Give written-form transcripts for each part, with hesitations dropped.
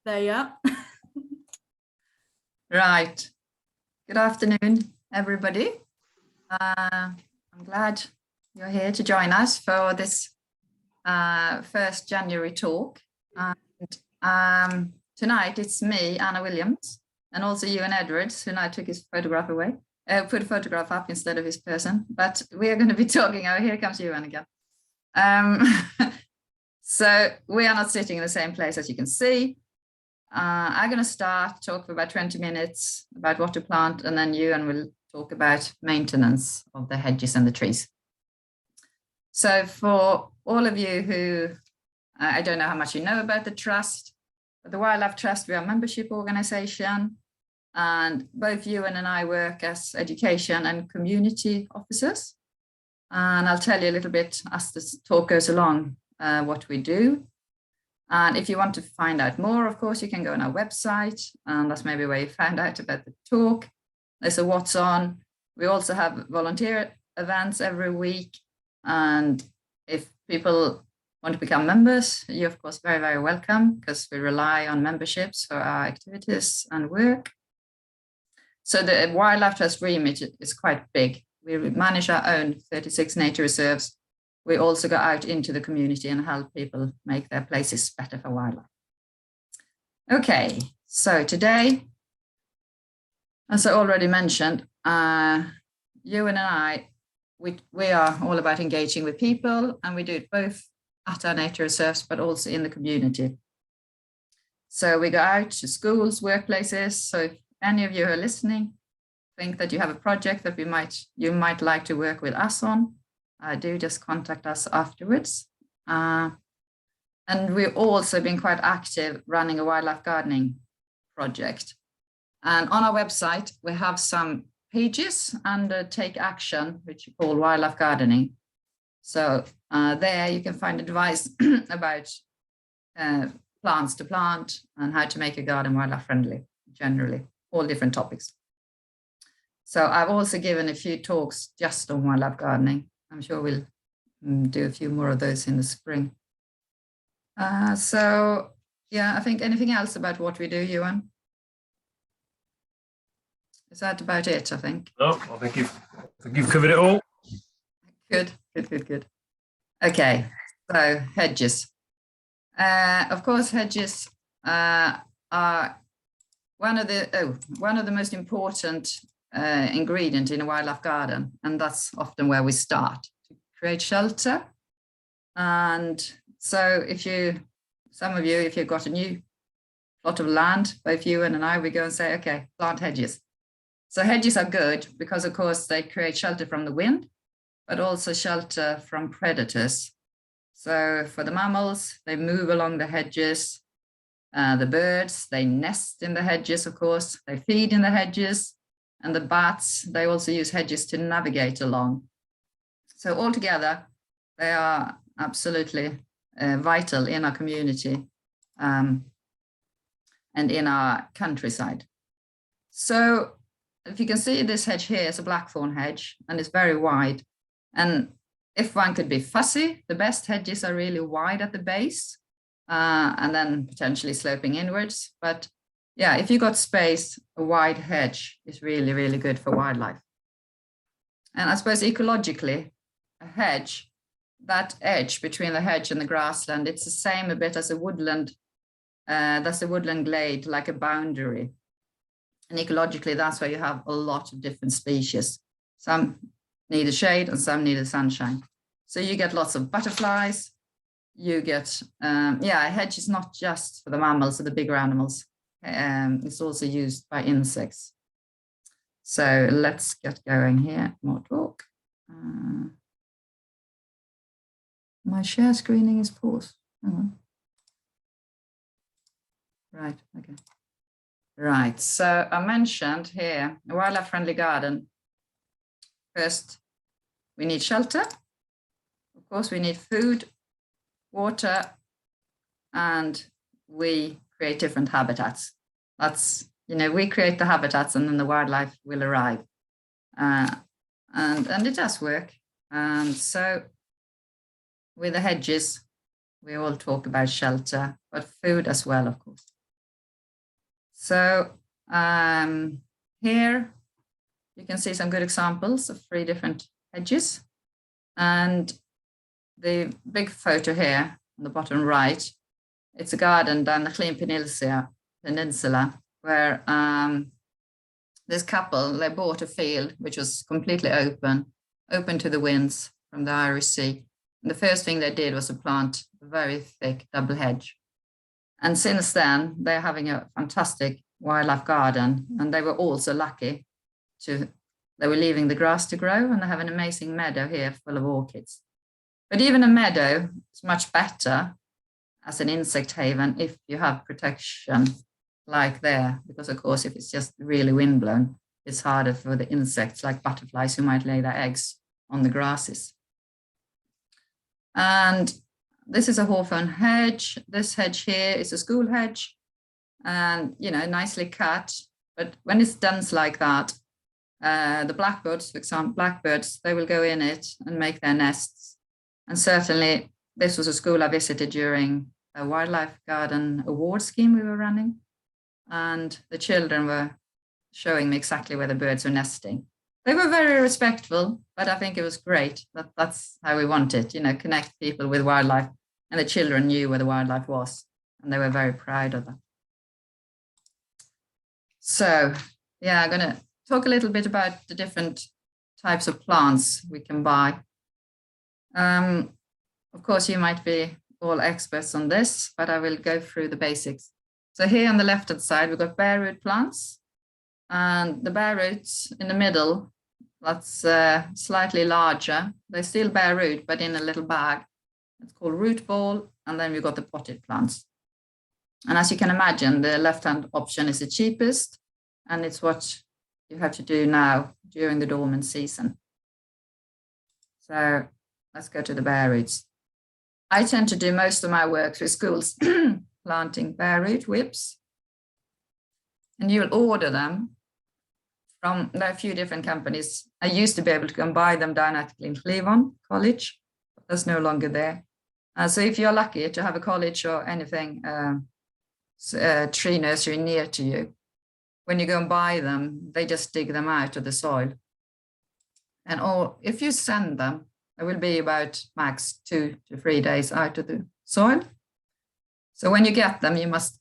There you are. Right. Good afternoon, everybody. I'm glad you're here to join us for this 1st January talk. And tonight it's me, Anna Williams, and also Iwan Edwards, who now took his photograph away, put a photograph up instead of his person. But we are going to be talking. Oh, here comes Iwan again. So we are not sitting in the same place, as you can see. I'm going to talk for about 20 minutes about what to plant, and then Iwan will talk about maintenance of the hedges and the trees. So for all of you who, I don't know how much you know about the Trust, but the Wildlife Trust, we are a membership organization, and both Iwan and I work as education and community officers. And I'll tell you a little bit as this talk goes along what we do. And if you want to find out more, of course, you can go on our website, and that's maybe where you found out about the talk. There's a what's on. We also have volunteer events every week. And if people want to become members, you're, of course, very, very welcome, because we rely on memberships for our activities and work. So the Wildlife Trust remit is quite big. We manage our own 36 nature reserves. We also go out into the community and help people make their places better for wildlife. Okay, so today, as I already mentioned, Iwan and I, we are all about engaging with people, and we do it both at our nature reserves, but also in the community. So we go out to schools, workplaces. So if any of you who are listening think that you have a project that you might like to work with us on, do just contact us afterwards. And we've also been quite active running a wildlife gardening project. And on our website, we have some pages under Take Action, which you call wildlife gardening. So there you can find advice about plants to plant and how to make a garden wildlife friendly, generally, all different topics. So I've also given a few talks just on wildlife gardening. I'm sure we'll do a few more of those in the spring. So, yeah, I think anything else about what we do, Iwan? Is that about it, I think? No, I think you've covered it all. Good. Okay, so hedges. Of course, hedges are one of the most important ingredient in a wildlife garden, and that's often where we start to create shelter. And so if you've got a new plot of land, both Iwan and I, we go and say, okay, plant hedges. So hedges are good because, of course, they create shelter from the wind, but also shelter from predators. So for the mammals, they move along the hedges. The birds, they nest in the hedges, of course, they feed in the hedges. And the bats, they also use hedges to navigate along. So altogether, they are absolutely vital in our community and in our countryside. So if you can see, this hedge here is a blackthorn hedge, and it's very wide. And if one could be fussy, the best hedges are really wide at the base and then potentially sloping inwards. But yeah, if you got space, a wide hedge is really, really good for wildlife. And I suppose ecologically, a hedge, that edge between the hedge and the grassland, it's the same a bit as a woodland. That's a woodland glade, like a boundary. And ecologically, that's where you have a lot of different species. Some need a shade and some need a sunshine. So you get lots of butterflies. You get, a hedge is not just for the mammals or the bigger animals. It's also used by insects. So let's get going here, more talk. My share screening is paused. Hang on. Right, okay. Right, so I mentioned here, a wildlife friendly garden. First, we need shelter. Of course, we need food, water, and we create different habitats. That's, we create the habitats and then the wildlife will arrive. And it does work. So with the hedges, we all talk about shelter, but food as well, of course. So here you can see some good examples of 3 different hedges. And the big photo here on the bottom right, it's a garden down the Clean Peninsula where this couple, they bought a field which was completely open to the winds from the Irish Sea. And the first thing they did was to plant a very thick double hedge. And since then, they're having a fantastic wildlife garden. And they were also lucky they were leaving the grass to grow, and they have an amazing meadow here full of orchids. But even a meadow is much better as an insect haven if you have protection like there, because of course, if it's just really windblown, it's harder for the insects like butterflies who might lay their eggs on the grasses. And this is a hawthorn hedge. This hedge here is a school hedge, and nicely cut. But when it's dense like that, the blackbirds, for example, they will go in it and make their nests. And certainly, this was a school I visited during a wildlife garden award scheme we were running. And the children were showing me exactly where the birds were nesting. They were very respectful, but I think it was great. That's how we want it, connect people with wildlife. And the children knew where the wildlife was, and they were very proud of that. So, yeah, I'm going to talk a little bit about the different types of plants we can buy. Of course, you might be all experts on this, but I will go through the basics. So here on the left-hand side, we've got bare root plants. And the bare roots in the middle, that's slightly larger. They still bear root, but in a little bag. It's called root ball. And then we've got the potted plants. And as you can imagine, the left-hand option is the cheapest. And it's what you have to do now during the dormant season. So let's go to the bare roots. I tend to do most of my work through schools planting bare root whips. And you'll order them from, there are a few different companies. I used to be able to go and buy them down at Iwan College, but that's no longer there. So if you're lucky to have a college or anything, tree nursery near to you, when you go and buy them, they just dig them out of the soil. And if you send them, it will be about max 2 to 3 days out of the soil. So when you get them, you must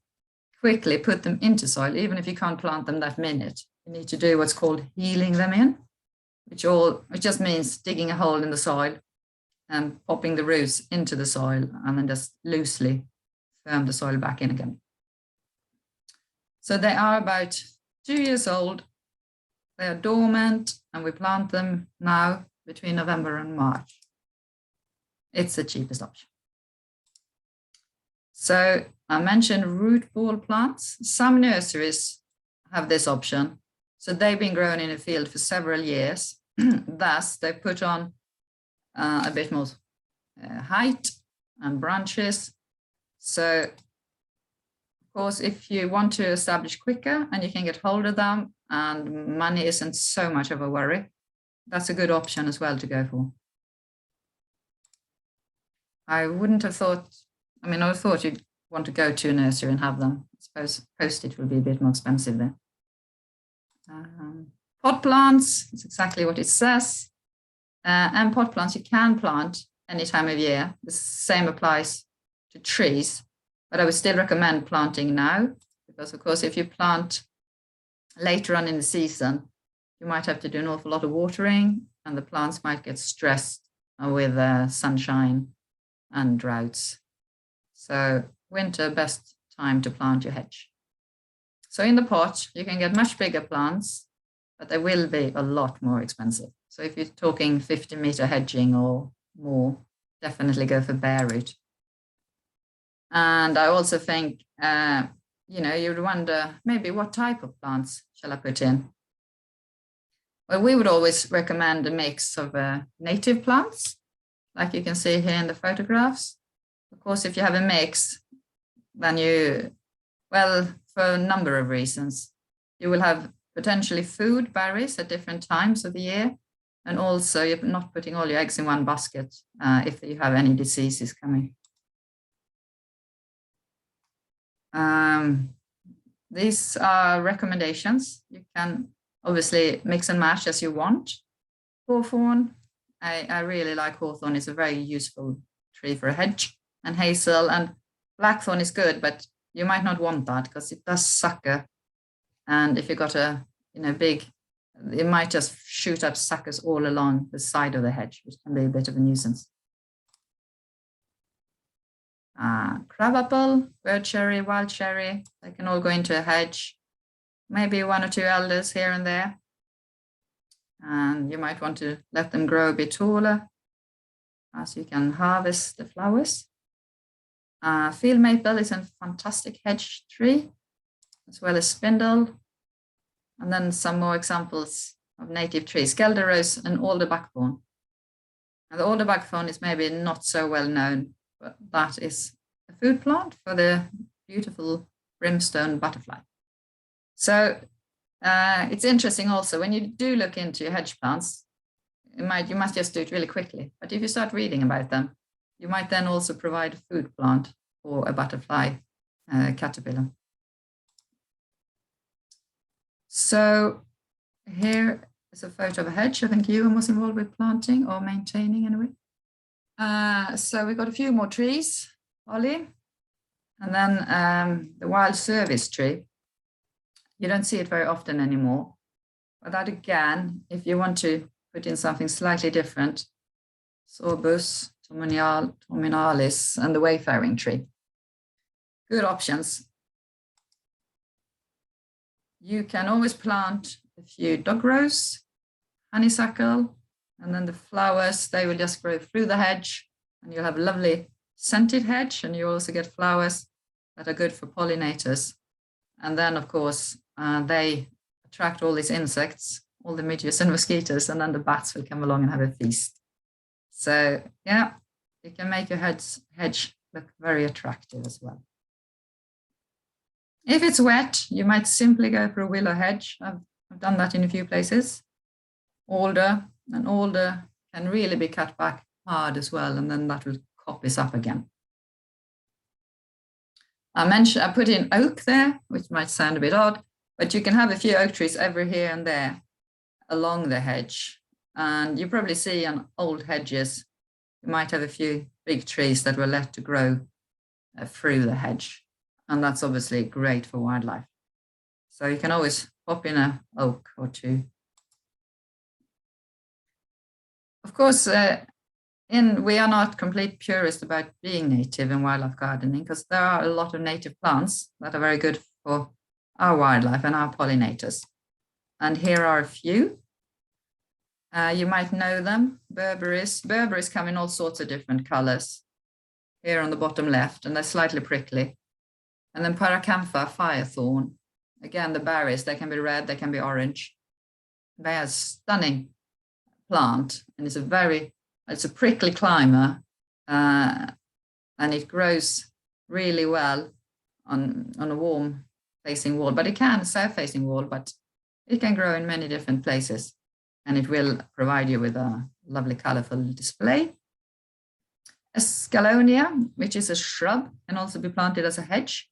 quickly put them into soil, even if you can't plant them that minute. You need to do what's called healing them in, which just means digging a hole in the soil and popping the roots into the soil and then just loosely firm the soil back in again. So they are about 2 years old. They are dormant, and we plant them now between November and March. It's the cheapest option. So I mentioned root ball plants. Some nurseries have this option. So they've been grown in a field for several years. Thus, they put on a bit more height and branches. So, of course, if you want to establish quicker and you can get hold of them and money isn't so much of a worry, that's a good option as well to go for. I wouldn't have thought, I thought you'd want to go to a nursery and have them. I suppose postage will be a bit more expensive there. Pot plants, it's exactly what it says. And pot plants you can plant any time of year. The same applies to trees, but I would still recommend planting now, because of course, if you plant later on in the season, you might have to do an awful lot of watering, and the plants might get stressed with sunshine and droughts. So winter, best time to plant your hedge. So in the pot, you can get much bigger plants, but they will be a lot more expensive. So if you're talking 50-meter hedging or more, definitely go for bare root. And I also think, you would wonder, maybe what type of plants shall I put in? Well, we would always recommend a mix of native plants, like you can see here in the photographs. Of course, if you have a mix, then for a number of reasons, you will have potentially food berries at different times of the year. And also you're not putting all your eggs in one basket if you have any diseases coming. The these are recommendations. You can obviously mix and match as you want. Hawthorn, I really like hawthorn. It's a very useful tree for a hedge. And hazel and blackthorn is good, but you might not want that because it does sucker. And if you've got a big, it might just shoot up suckers all along the side of the hedge, which can be a bit of a nuisance. Crabapple, bird cherry, wild cherry, they can all go into a hedge. Maybe 1 or 2 elders here and there. And you might want to let them grow a bit taller as you can harvest the flowers. Field maple is a fantastic hedge tree, as well as spindle. And then some more examples of native trees, hedgerows and alder buckthorn. And the alder buckthorn is maybe not so well known, but that is a food plant for the beautiful brimstone butterfly. So it's interesting also when you do look into your hedge plants, you must just do it really quickly. But if you start reading about them, you might then also provide a food plant for a butterfly caterpillar. So here is a photo of a hedge. I think Iwan was involved with planting or maintaining anyway. So we've got a few more trees, holly, and then the wild service tree. You don't see it very often anymore. But that again, if you want to put in something slightly different, sorbus, terminalis, and the wayfaring tree. Good options. You can always plant a few dog rose, honeysuckle, and then the flowers, they will just grow through the hedge, and you'll have a lovely scented hedge, and you also get flowers that are good for pollinators. And then, of course, they attract all these insects, all the midges and mosquitoes, and then the bats will come along and have a feast. So, yeah, you can make your hedge look very attractive as well. If it's wet, you might simply go for a willow hedge. I've done that in a few places. Alder, and alder can really be cut back hard as well, and then that will coppice up again. I put in oak there, which might sound a bit odd, but you can have a few oak trees over here and there along the hedge. And you probably see on old hedges, you might have a few big trees that were let to grow through the hedge. And that's obviously great for wildlife. So you can always pop in an oak or two. Of course, we are not complete purists about being native in wildlife gardening, because there are a lot of native plants that are very good for our wildlife and our pollinators. And here are a few. You might know them, berberis. Berberis come in all sorts of different colors. Here on the bottom left, and they're slightly prickly. And then paracantha, firethorn. Again, the berries, they can be red, they can be orange. They are a stunning plant, and it's a prickly climber, and it grows really well on a warm facing wall, but it can south facing wall, but it can grow in many different places, and it will provide you with a lovely colorful display. Escallonia, which is a shrub, can also be planted as a hedge.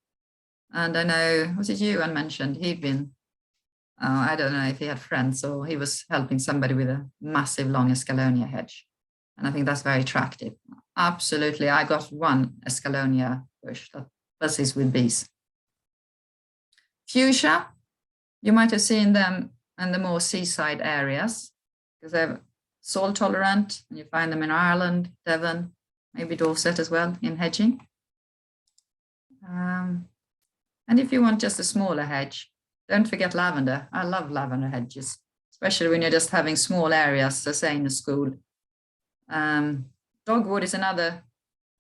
And I know, was it Iwan mentioned, he'd been, I don't know if he had friends or he was helping somebody with a massive long escallonia hedge. And I think that's very attractive. Absolutely. I got one escallonia bush that buzzes with bees. Fuchsia, you might have seen them in the more seaside areas because they're salt tolerant, and you find them in Ireland, Devon, maybe Dorset as well in hedging. And if you want just a smaller hedge, don't forget lavender. I love lavender hedges, especially when you're just having small areas, so say in a school. Dogwood is another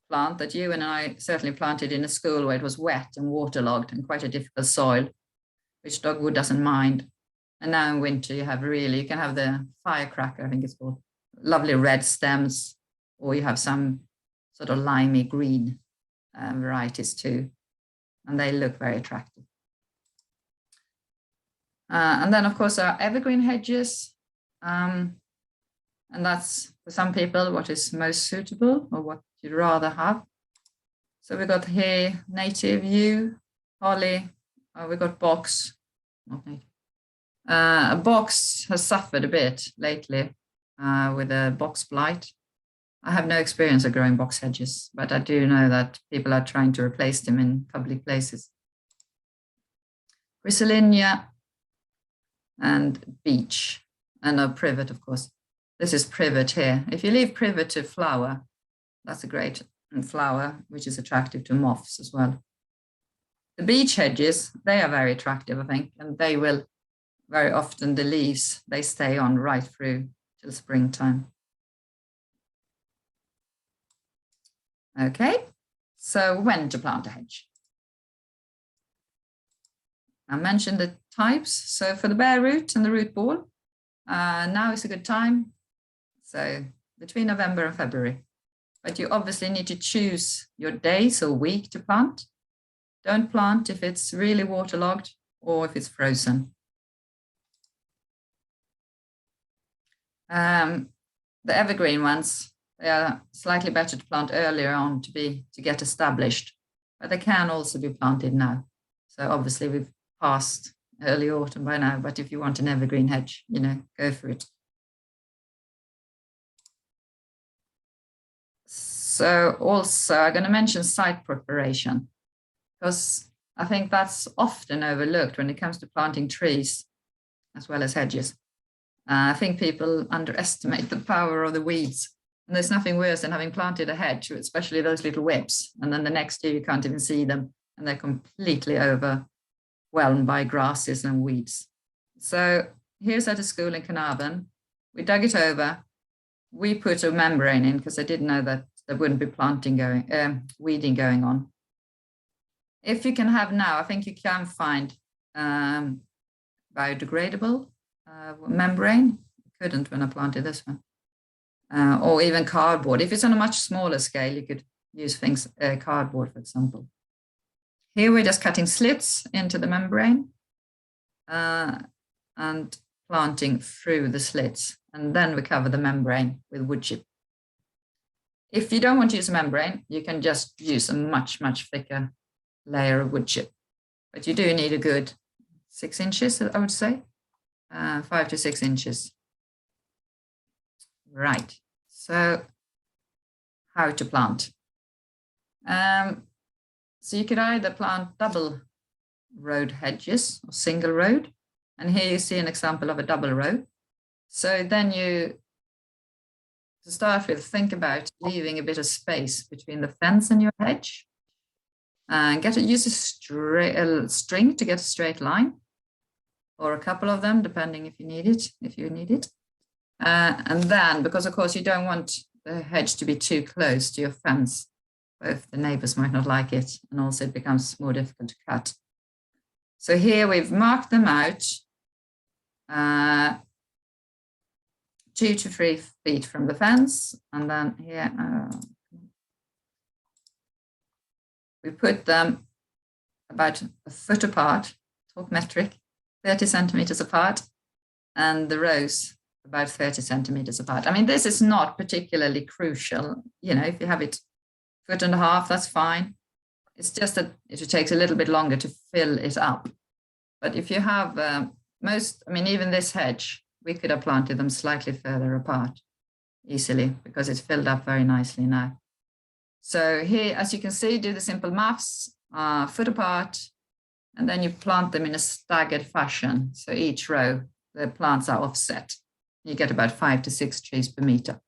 plant that Iwan and I certainly planted in a school where it was wet and waterlogged and quite a difficult soil, which dogwood doesn't mind. And now in winter, you can have the firecracker, I think it's called, lovely red stems, or you have some sort of limey green varieties too. And they look very attractive. And then, of course, our evergreen hedges. And that's, for some people, what is most suitable or what you'd rather have. So we've got here native yew, holly, Oh, we got box. Not native. Box has suffered a bit lately with a box blight. I have no experience of growing box hedges, but I do know that people are trying to replace them in public places. Chrysalinia and beech, and a privet, of course. This is privet here. If you leave privet to flower, that's a great flower, which is attractive to moths as well. The beech hedges, they are very attractive, I think, and they will very often, the leaves, they stay on right through till springtime. Okay, so when to plant a hedge? I mentioned the types. So for the bare root and the root ball, now is a good time. So between November and February. But you obviously need to choose your days or week to plant. Don't plant if it's really waterlogged or if it's frozen. The evergreen ones, they are slightly better to plant earlier on to get established, but they can also be planted now. So obviously we've passed early autumn by now, but if you want an evergreen hedge, go for it. So also I'm going to mention site preparation, because I think that's often overlooked when it comes to planting trees as well as hedges. I think people underestimate the power of the weeds. And there's nothing worse than having planted a hedge, especially those little whips, and then the next year you can't even see them, and they're completely overwhelmed by grasses and weeds. So here's at a school in Carnarvon. We dug it over. We put a membrane in because I didn't know that there wouldn't be weeding going on. If you can have now, I think you can find biodegradable membrane. Couldn't when I planted this one. Or even cardboard. If it's on a much smaller scale, you could use things, cardboard, for example. Here we're just cutting slits into the membrane and planting through the slits. And then we cover the membrane with wood chip. If you don't want to use a membrane, you can just use a much, much thicker layer of wood chip. But you do need a good 6 inches, I would say. 5 to 6 inches. Right, so how to plant? So you could either plant double rowed hedges or single rowed. And here you see an example of a double row. So then to start with, think about leaving a bit of space between the fence and your hedge. Use a string to get a straight line, or a couple of them, depending if you need it. And then, because of course you don't want the hedge to be too close to your fence, both the neighbors might not like it, and also it becomes more difficult to cut. So here we've marked them out 2 to 3 feet from the fence, and then here we put them about a foot apart, talk metric, 30 centimeters apart, and the rows about 30 centimeters apart. I mean, this is not particularly crucial. If you have it 1.5 feet, that's fine. It's just that it takes a little bit longer to fill it up. But if you have even this hedge, we could have planted them slightly further apart easily because it's filled up very nicely now. So here, as you can see, do the simple maths, foot apart, and then you plant them in a staggered fashion. So each row, the plants are offset. You get about 5 to 6 trees per meter.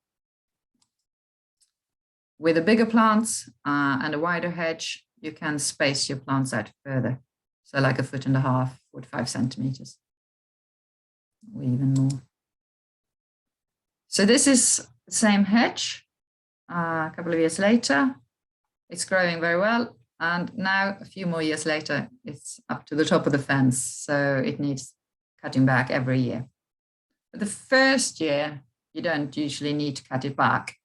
With the bigger plants and a wider hedge, you can space your plants out further. So like 1.5 feet, 45 centimeters, or even more. So this is the same hedge. A couple of years later, it's growing very well. And now, a few more years later, it's up to the top of the fence. So it needs cutting back every year. But the first year, you don't usually need to cut it back.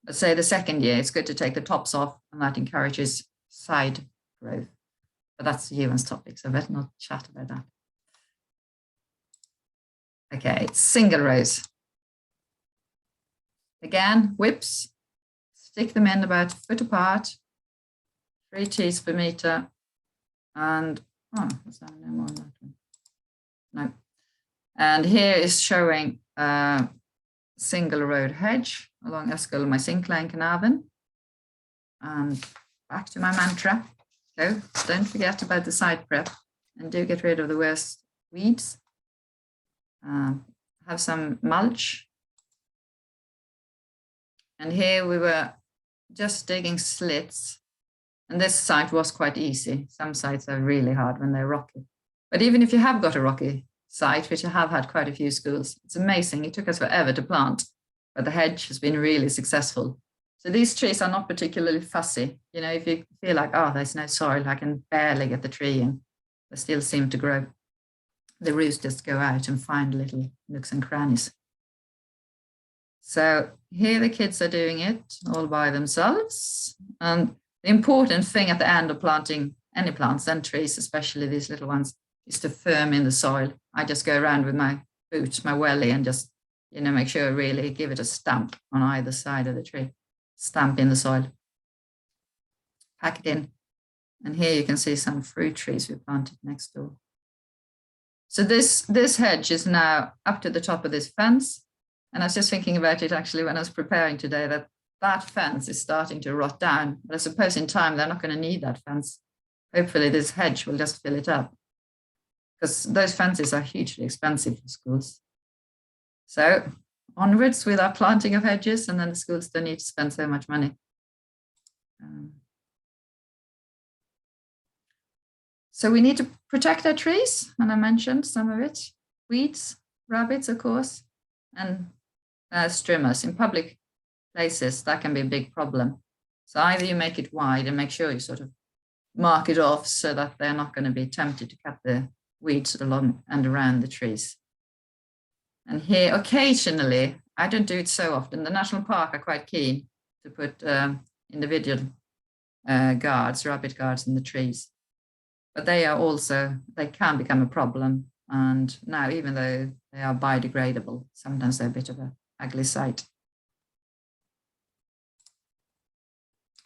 But say the second year, it's good to take the tops off, and that encourages side growth. But that's Iwan's topic, so I better not chat about that. Okay, single rows. Again, whips. Stick them in about 1 foot apart, 3 trees per meter, and Oh, was there no more on that one? No. And here is showing a single road hedge along Eskil my Syncline Carnarvon. And back to my mantra. So don't forget about the site prep and do get rid of the worst weeds. Have some mulch. And here we were just digging slits. And this site was quite easy. Some sites are really hard when they're rocky. But even if you have got a rocky site, which I have had quite a few schools, it's amazing. It took us forever to plant, but the hedge has been really successful. So these trees are not particularly fussy. You know, if you feel like, oh, there's no soil, I can barely get the tree and they still seem to grow. The roots just go out and find little nooks and crannies. So here the kids are doing it all by themselves. And the important thing at the end of planting any plants and trees, especially these little ones, is to firm in the soil. I just go around with my boot, my welly, and just, you know, make sure I really give it a stamp on either side of the tree. Stamp in the soil. Pack it in. And here you can see some fruit trees we planted next door. So this hedge is now up to the top of this fence. And I was just thinking about it actually when I was preparing today, that fence is starting to rot down. But I suppose in time they're not going to need that fence. Hopefully this hedge will just fill it up, because those fences are hugely expensive for schools. So onwards with our planting of hedges, and then the schools don't need to spend so much money. So we need to protect our trees, and I mentioned some of it. Weeds, rabbits, of course, and strimmers in public places. That can be a big problem. So either you make it wide and make sure you sort of mark it off so that they're not going to be tempted to cut the weeds along and around the trees. And here, occasionally, I don't do it so often. The National Park are quite keen to put individual guards, rabbit guards in the trees. But they can become a problem. And now, even though they are biodegradable, sometimes they're a bit of an ugly sight.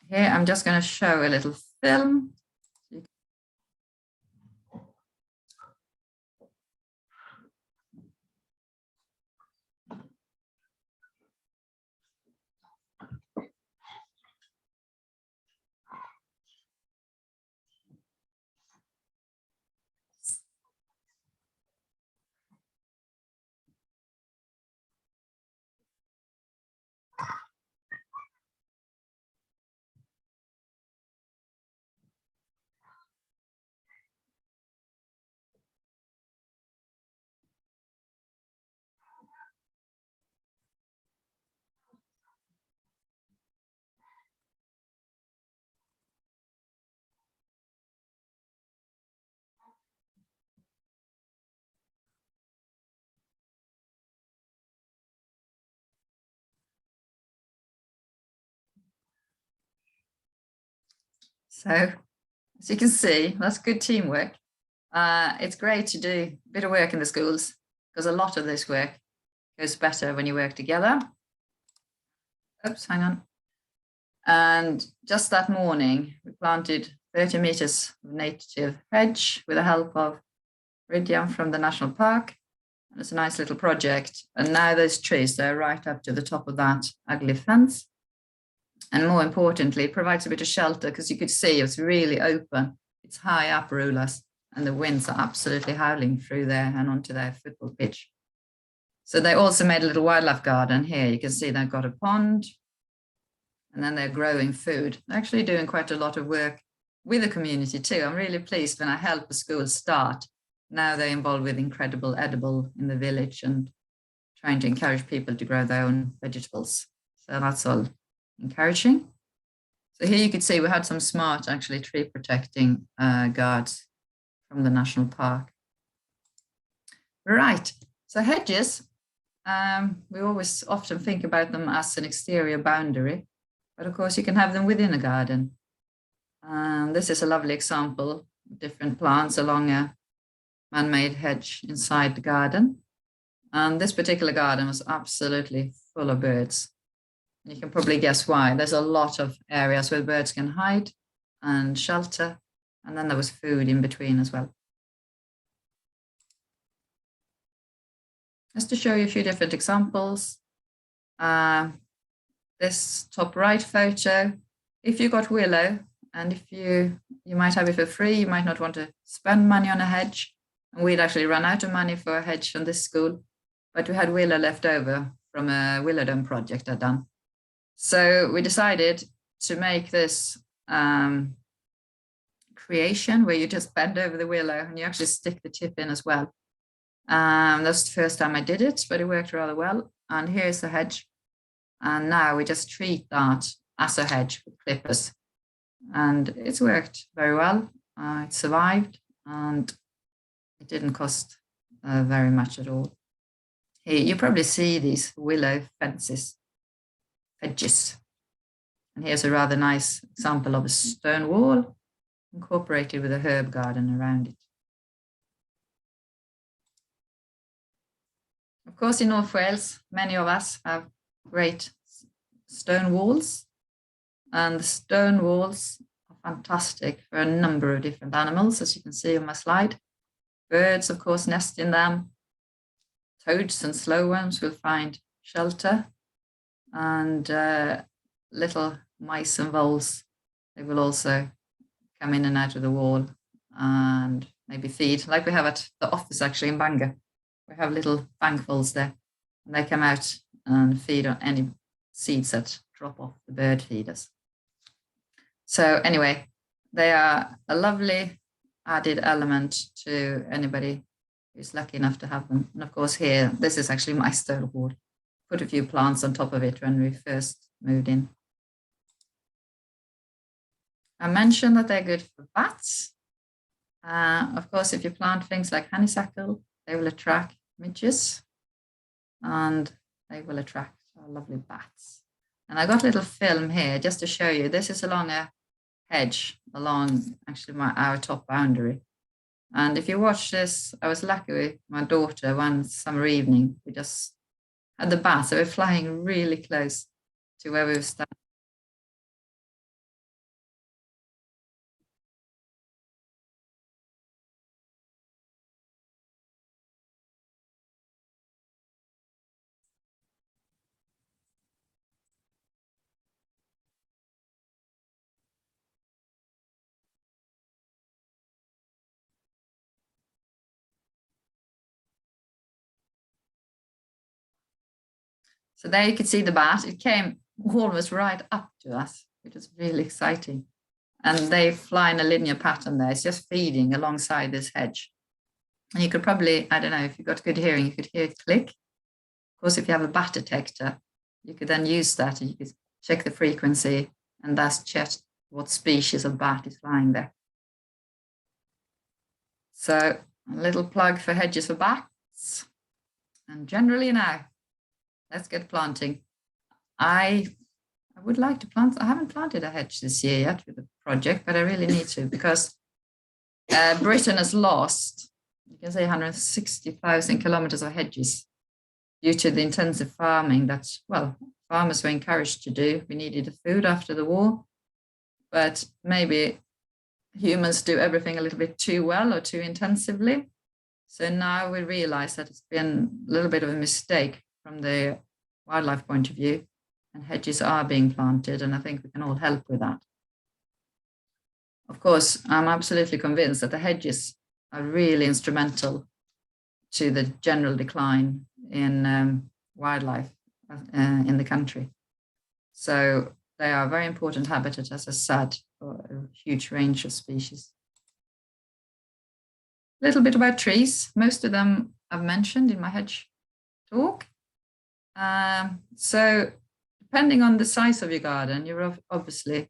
Here, I'm just going to show a little film. So, as you can see, that's good teamwork. It's great to do a bit of work in the schools, because a lot of this work goes better when you work together. Oops, hang on. And just that morning, we planted 30 meters of native hedge with the help of Ridian from the National Park. And it's a nice little project. And now those trees, they're right up to the top of that ugly fence. And more importantly, it provides a bit of shelter, because you could see it's really open. It's high up, Rulas, and the winds are absolutely howling through there and onto their football pitch. So they also made a little wildlife garden here. You can see they've got a pond, and then they're growing food. They're actually doing quite a lot of work with the community too. I'm really pleased when I help a school start. Now they're involved with Incredible Edible in the village and trying to encourage people to grow their own vegetables. So that's all encouraging. So here you could see we had some smart, actually, tree protecting guards from the National Park. Right, so hedges, we always often think about them as an exterior boundary, but of course you can have them within a garden. This is a lovely example of different plants along a man-made hedge inside the garden. And this particular garden was absolutely full of birds. You can probably guess why. There's a lot of areas where birds can hide and shelter, and then there was food in between as well. Just to show you a few different examples. This top right photo, if you got willow, and if you might have it for free, you might not want to spend money on a hedge. And we'd actually run out of money for a hedge on this school, but we had willow left over from a willow dome project I'd done. So we decided to make this creation where you just bend over the willow and you actually stick the tip in as well. That's the first time I did it, but it worked rather well. And here's the hedge. And now we just treat that as a hedge with clippers. And it's worked very well. It survived and it didn't cost very much at all. Here you probably see these willow fences, hedges. And here's a rather nice example of a stone wall incorporated with a herb garden around it. Of course, in North Wales, many of us have great stone walls, and the stone walls are fantastic for a number of different animals, as you can see on my slide. Birds, of course, nest in them. Toads and slowworms will find shelter, and little mice and voles, they will also come in and out of the wall and maybe feed, like we have at the office actually in Bangor. We have little fangfols there, and they come out and feed on any seeds that drop off the bird feeders. So anyway, they are a lovely added element to anybody who's lucky enough to have them. And of course here, this is actually my stone wall. Put a few plants on top of it when we first moved in. I mentioned that they're good for bats. Of course, if you plant things like honeysuckle, they will attract midges and they will attract our lovely bats. And I got a little film here just to show you. This is along a hedge, along actually our top boundary. And if you watch this, I was lucky with my daughter one summer evening. We just had the bats. They were flying really close to where we were standing. So there you could see the bat. It came almost right up to us, which was really exciting. And they fly in a linear pattern there. It's just feeding alongside this hedge. And you could probably, I don't know, if you've got good hearing, you could hear it click. Of course, if you have a bat detector, you could then use that and you could check the frequency and thus check what species of bat is flying there. So a little plug for hedges for bats. And generally now, let's get planting. I would like to plant, I haven't planted a hedge this year yet with the project, but I really need to because Britain has lost, you can say 160,000 kilometers of hedges due to the intensive farming that, well, farmers were encouraged to do. We needed the food after the war, but maybe humans do everything a little bit too well or too intensively. So now we realize that it's been a little bit of a mistake from the wildlife point of view, and hedges are being planted, and I think we can all help with that. Of course, I'm absolutely convinced that the hedges are really instrumental to the general decline in wildlife in the country. So they are a very important habitat, as I said, for a huge range of species. A little bit about trees. Most of them I've mentioned in my hedge talk. So depending on the size of your garden, you obviously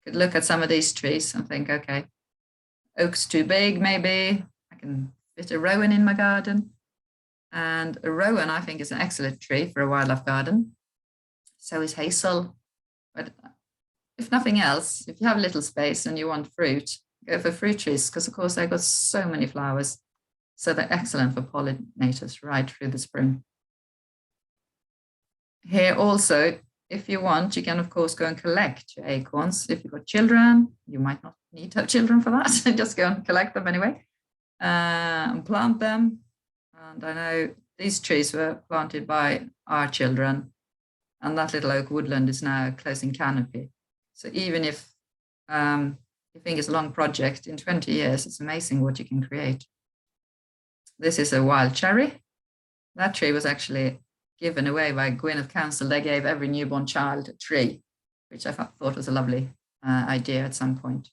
could look at some of these trees and think, okay, oak's too big, maybe I can fit a rowan in my garden. And a rowan, I think, is an excellent tree for a wildlife garden. So is hazel. But if nothing else, if you have a little space and you want fruit, go for fruit trees, because of course they've got so many flowers. So they're excellent for pollinators right through the spring. Here also, if you want, you can of course go and collect your acorns. If you've got children, you might not need to have children for that. Just go and collect them anyway and plant them. And I know these trees were planted by our children, and that little oak woodland is now closing canopy. So even if you think it's a long project, in 20 years, it's amazing what you can create. This is a wild cherry. That tree was actually given away by Gwynedd Council. They gave every newborn child a tree, which I thought was a lovely idea at some point.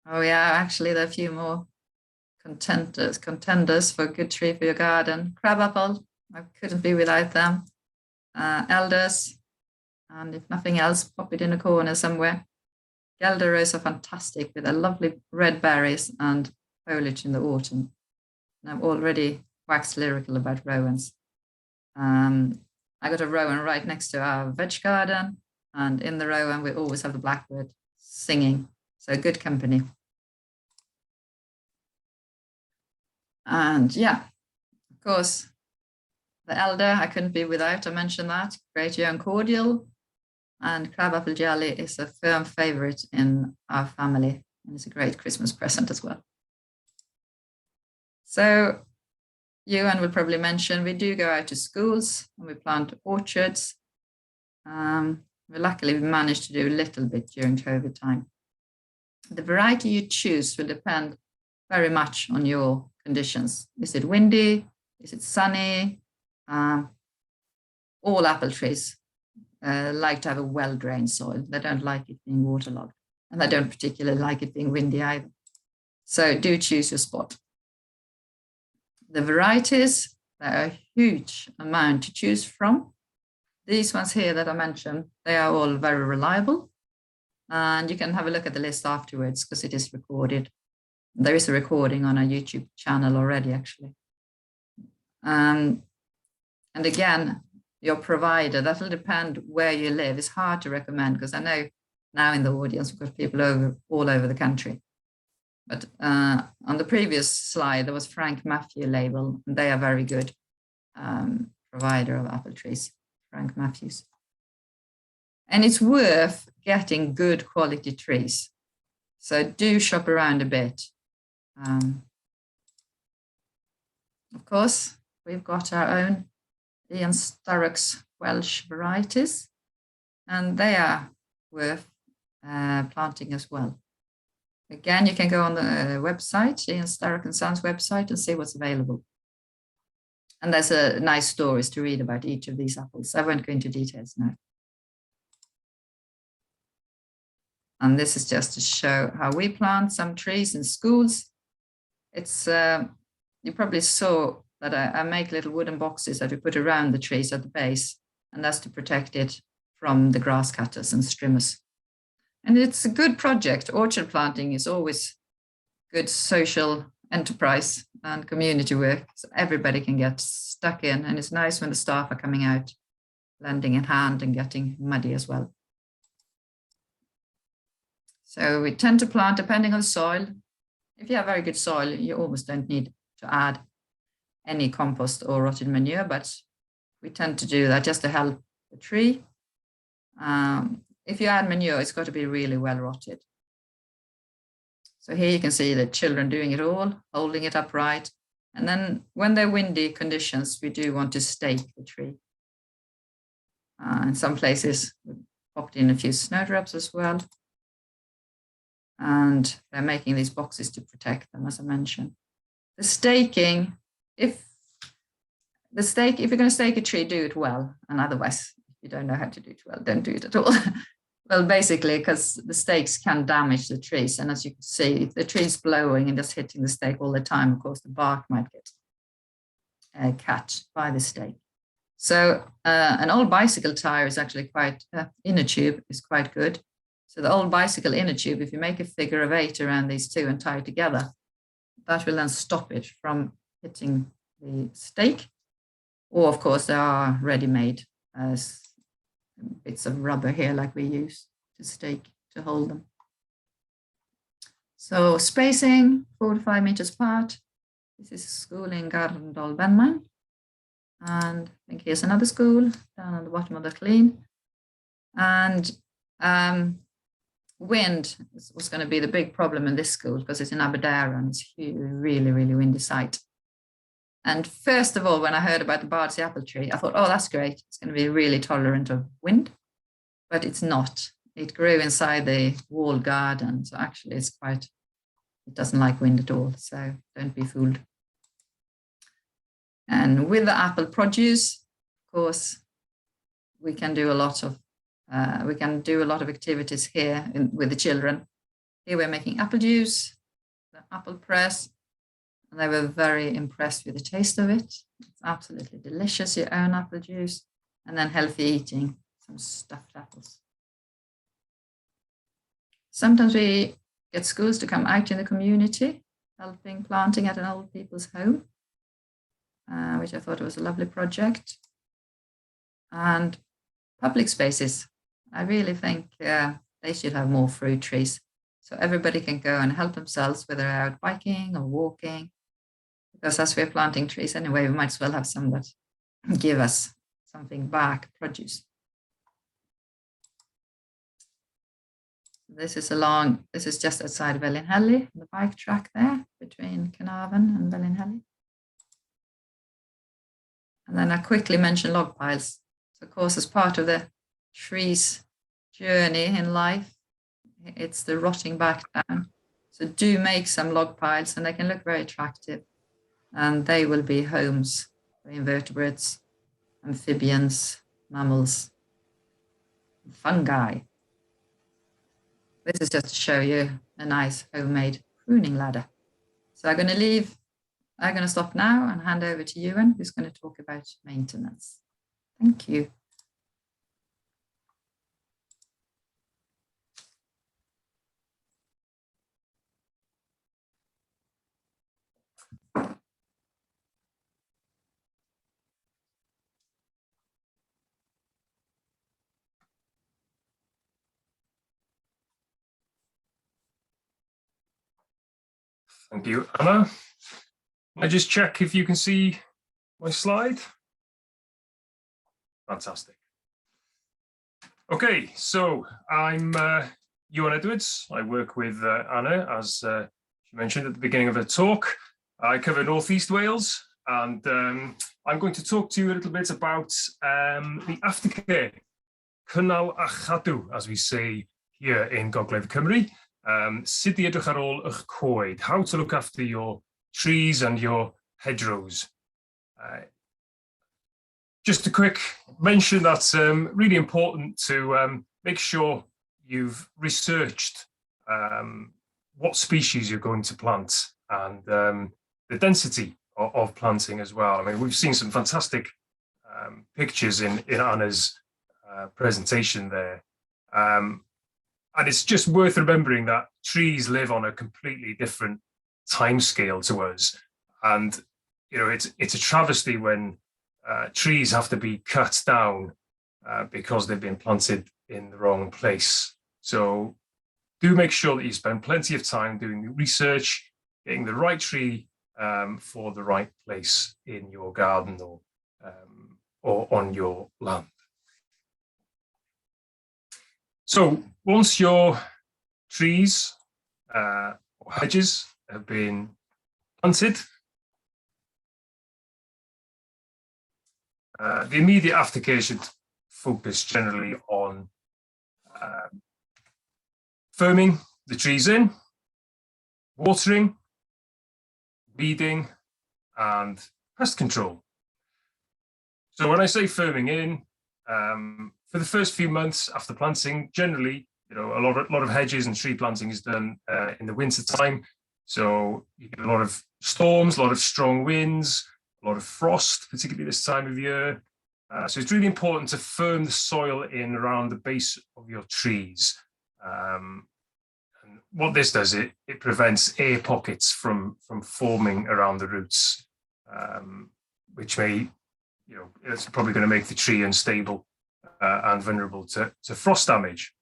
Oh yeah, actually there are a few more contenders for a good tree for your garden. Crabapple, I couldn't be without them. Elders, and if nothing else, pop it in a corner somewhere. Hedgerows are fantastic with their lovely red berries and foliage in the autumn. And I've already waxed lyrical about rowans. I got a rowan right next to our veg garden, and in the rowan we always have the blackbird singing, so good company. And yeah, of course, the elder I couldn't be without. I mentioned that. Great young cordial, and crabapple jelly is a firm favorite in our family, and it's a great Christmas present as well. So Iwan will probably mention we do go out to schools and we plant orchards. Luckily we managed to do a little bit during COVID time. The variety you choose will depend very much on your conditions. Is it windy? Is it sunny? All apple trees like to have a well-drained soil. They don't like it being waterlogged, and they don't particularly like it being windy either. So do choose your spot. The varieties, there are a huge amount to choose from. These ones here that I mentioned, they are all very reliable. And you can have a look at the list afterwards because it is recorded. There is a recording on our YouTube channel already, actually. And again, your provider, that will depend where you live. It's hard to recommend because I know now in the audience we've got people all over the country. But on the previous slide, there was Frank Matthew label, and they are very good provider of apple trees, Frank Matthews. And it's worth getting good quality trees. So do shop around a bit. Of course, we've got our own Ian Starrock's Welsh varieties, and they are worth planting as well. Again, you can go on the website, Ian Starrock and Sons website, and see what's available. And there's nice stories to read about each of these apples. I won't go into details now. And this is just to show how we plant some trees in schools. It's you probably saw that I make little wooden boxes that we put around the trees at the base, and that's to protect it from the grass cutters and strimmers. And it's a good project. Orchard planting is always good social enterprise and community work, so everybody can get stuck in, and it's nice when the staff are coming out, lending a hand and getting muddy as well. So we tend to plant depending on the soil. If you have very good soil, you almost don't need to add any compost or rotted manure, but we tend to do that just to help the tree. If you add manure, it's got to be really well rotted. So here you can see the children doing it all, holding it upright. And then when they're windy conditions, we do want to stake the tree. In some places, we popped in a few snowdrops as well. And they're making these boxes to protect them, as I mentioned. The staking, if you're going to stake a tree, do it well. And otherwise, if you don't know how to do it well, don't do it at all. Well, basically, because the stakes can damage the trees. And as you can see, if the tree's blowing and just hitting the stake all the time, of course, the bark might get cut by the stake. So an old bicycle tire is actually quite, inner tube is quite good. So the old bicycle inner tube, if you make a figure of 8 around these two and tie it together, that will then stop it from hitting the stake. Or, of course, there are ready-made bits of rubber here like we use to stake, to hold them. So spacing, 4 to 5 meters apart. This is a school in Garndal Benman. And I think here's another school down on the bottom of the clean. And wind was going to be the big problem in this school because it's in Aberdare and it's a really, really windy site. And first of all, when I heard about the Bardsey apple tree, I thought, oh, that's great. It's going to be really tolerant of wind, but it's not. It grew inside the walled garden. So actually it doesn't like wind at all. So don't be fooled. And with the apple produce, of course, we can do a lot of activities here with the children. Here we're making apple juice, the apple press, and they were very impressed with the taste of it. It's absolutely delicious, your own apple juice, and then healthy eating, some stuffed apples. Sometimes we get schools to come out in the community, helping planting at an old people's home, which I thought was a lovely project. And public spaces. I really think they should have more fruit trees so everybody can go and help themselves, whether they're out biking or walking. Because as we're planting trees anyway, we might as well have some that give us something back, produce. This is just outside Vellinhelly, the bike track there between Carnarvon and Vellinhelly. And then I quickly mention log piles. So of course, as part of the tree's journey in life, it's the rotting back down. So do make some log piles and they can look very attractive. And they will be homes for invertebrates, amphibians, mammals, fungi. This is just to show you a nice homemade pruning ladder. So I'm going to stop now and hand over to Iwan, who's going to talk about maintenance. Thank you. Thank you, Anna. Can I just check if you can see my slide? Fantastic. Okay, so I'm Iwan Edwards. I work with Anna, as she mentioned at the beginning of her talk. I cover North East Wales, and I'm going to talk to you a little bit about the aftercare, cynnal a chadw, as we say here in Gogledd Cymru. Sut I edrych ar ôl eich coed, how to look after your trees and your hedgerows. Just a quick mention that's really important to make sure you've researched what species you're going to plant and the density of planting as well. I mean, we've seen some fantastic pictures in Anna's presentation there. And it's just worth remembering that trees live on a completely different time scale to us. And, you know, it's a travesty when trees have to be cut down because they've been planted in the wrong place. So do make sure that you spend plenty of time doing the research, getting the right tree for the right place in your garden or on your land. So once your trees or hedges have been planted, the immediate aftercare should focus generally on firming the trees in, watering, weeding, and pest control. So when I say firming in, for the first few months after planting, generally, you know, a lot of hedges and tree planting is done in the winter time. So you get a lot of storms, a lot of strong winds, a lot of frost, particularly this time of year. So it's really important to firm the soil in around the base of your trees. And what this does, it prevents air pockets from forming around the roots, which may, you know, it's probably going to make the tree unstable and vulnerable to frost damage.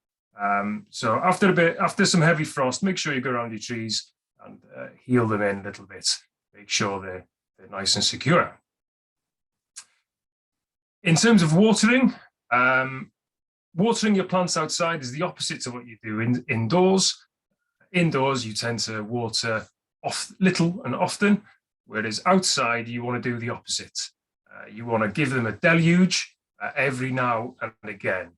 So after some heavy frost, make sure you go around your trees and heal them in a little bit. Make sure they're nice and secure. In terms of watering, Watering your plants outside is the opposite to what you do indoors. Indoors, you tend to water little and often, whereas outside, you want to do the opposite. You want to give them a deluge every now and again.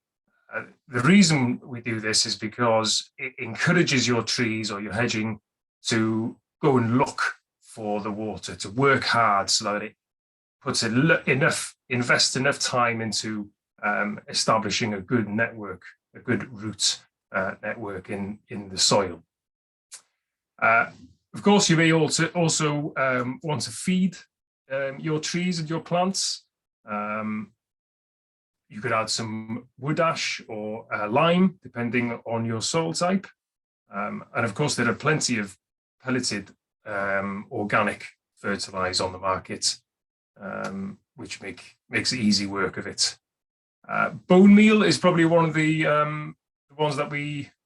The reason we do this is because it encourages your trees or your hedging to go and look for the water, to work hard so that it puts invests enough time into establishing a good network, a good root network in the soil. Of course, you may also want to feed your trees and your plants. You could add some wood ash or lime, depending on your soil type. And of course, there are plenty of pelleted organic fertilizer on the market, which makes easy work of it. Bone meal is probably one of the ones that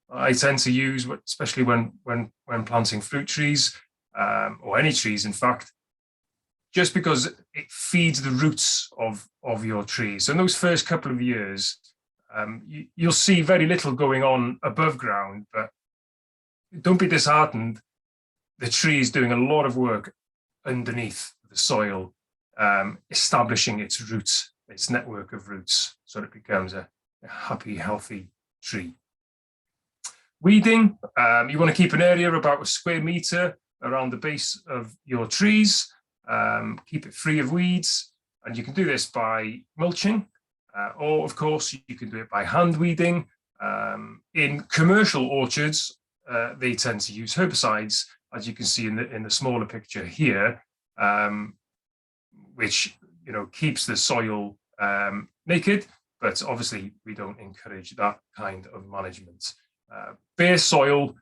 I tend to use, especially when planting fruit trees or any trees, in fact, just because it feeds the roots of your trees. So in those first couple of years, you'll see very little going on above ground, but don't be disheartened. The tree is doing a lot of work underneath the soil, establishing its roots, its network of roots, so that it becomes a happy, healthy tree. Weeding, you want to keep an area about a square meter around the base of your trees. Keep it free of weeds, and you can do this by mulching, or of course you can do it by hand weeding. In commercial orchards, they tend to use herbicides, as you can see in the smaller picture here, which keeps the soil naked, but obviously we don't encourage that kind of management. Bare soil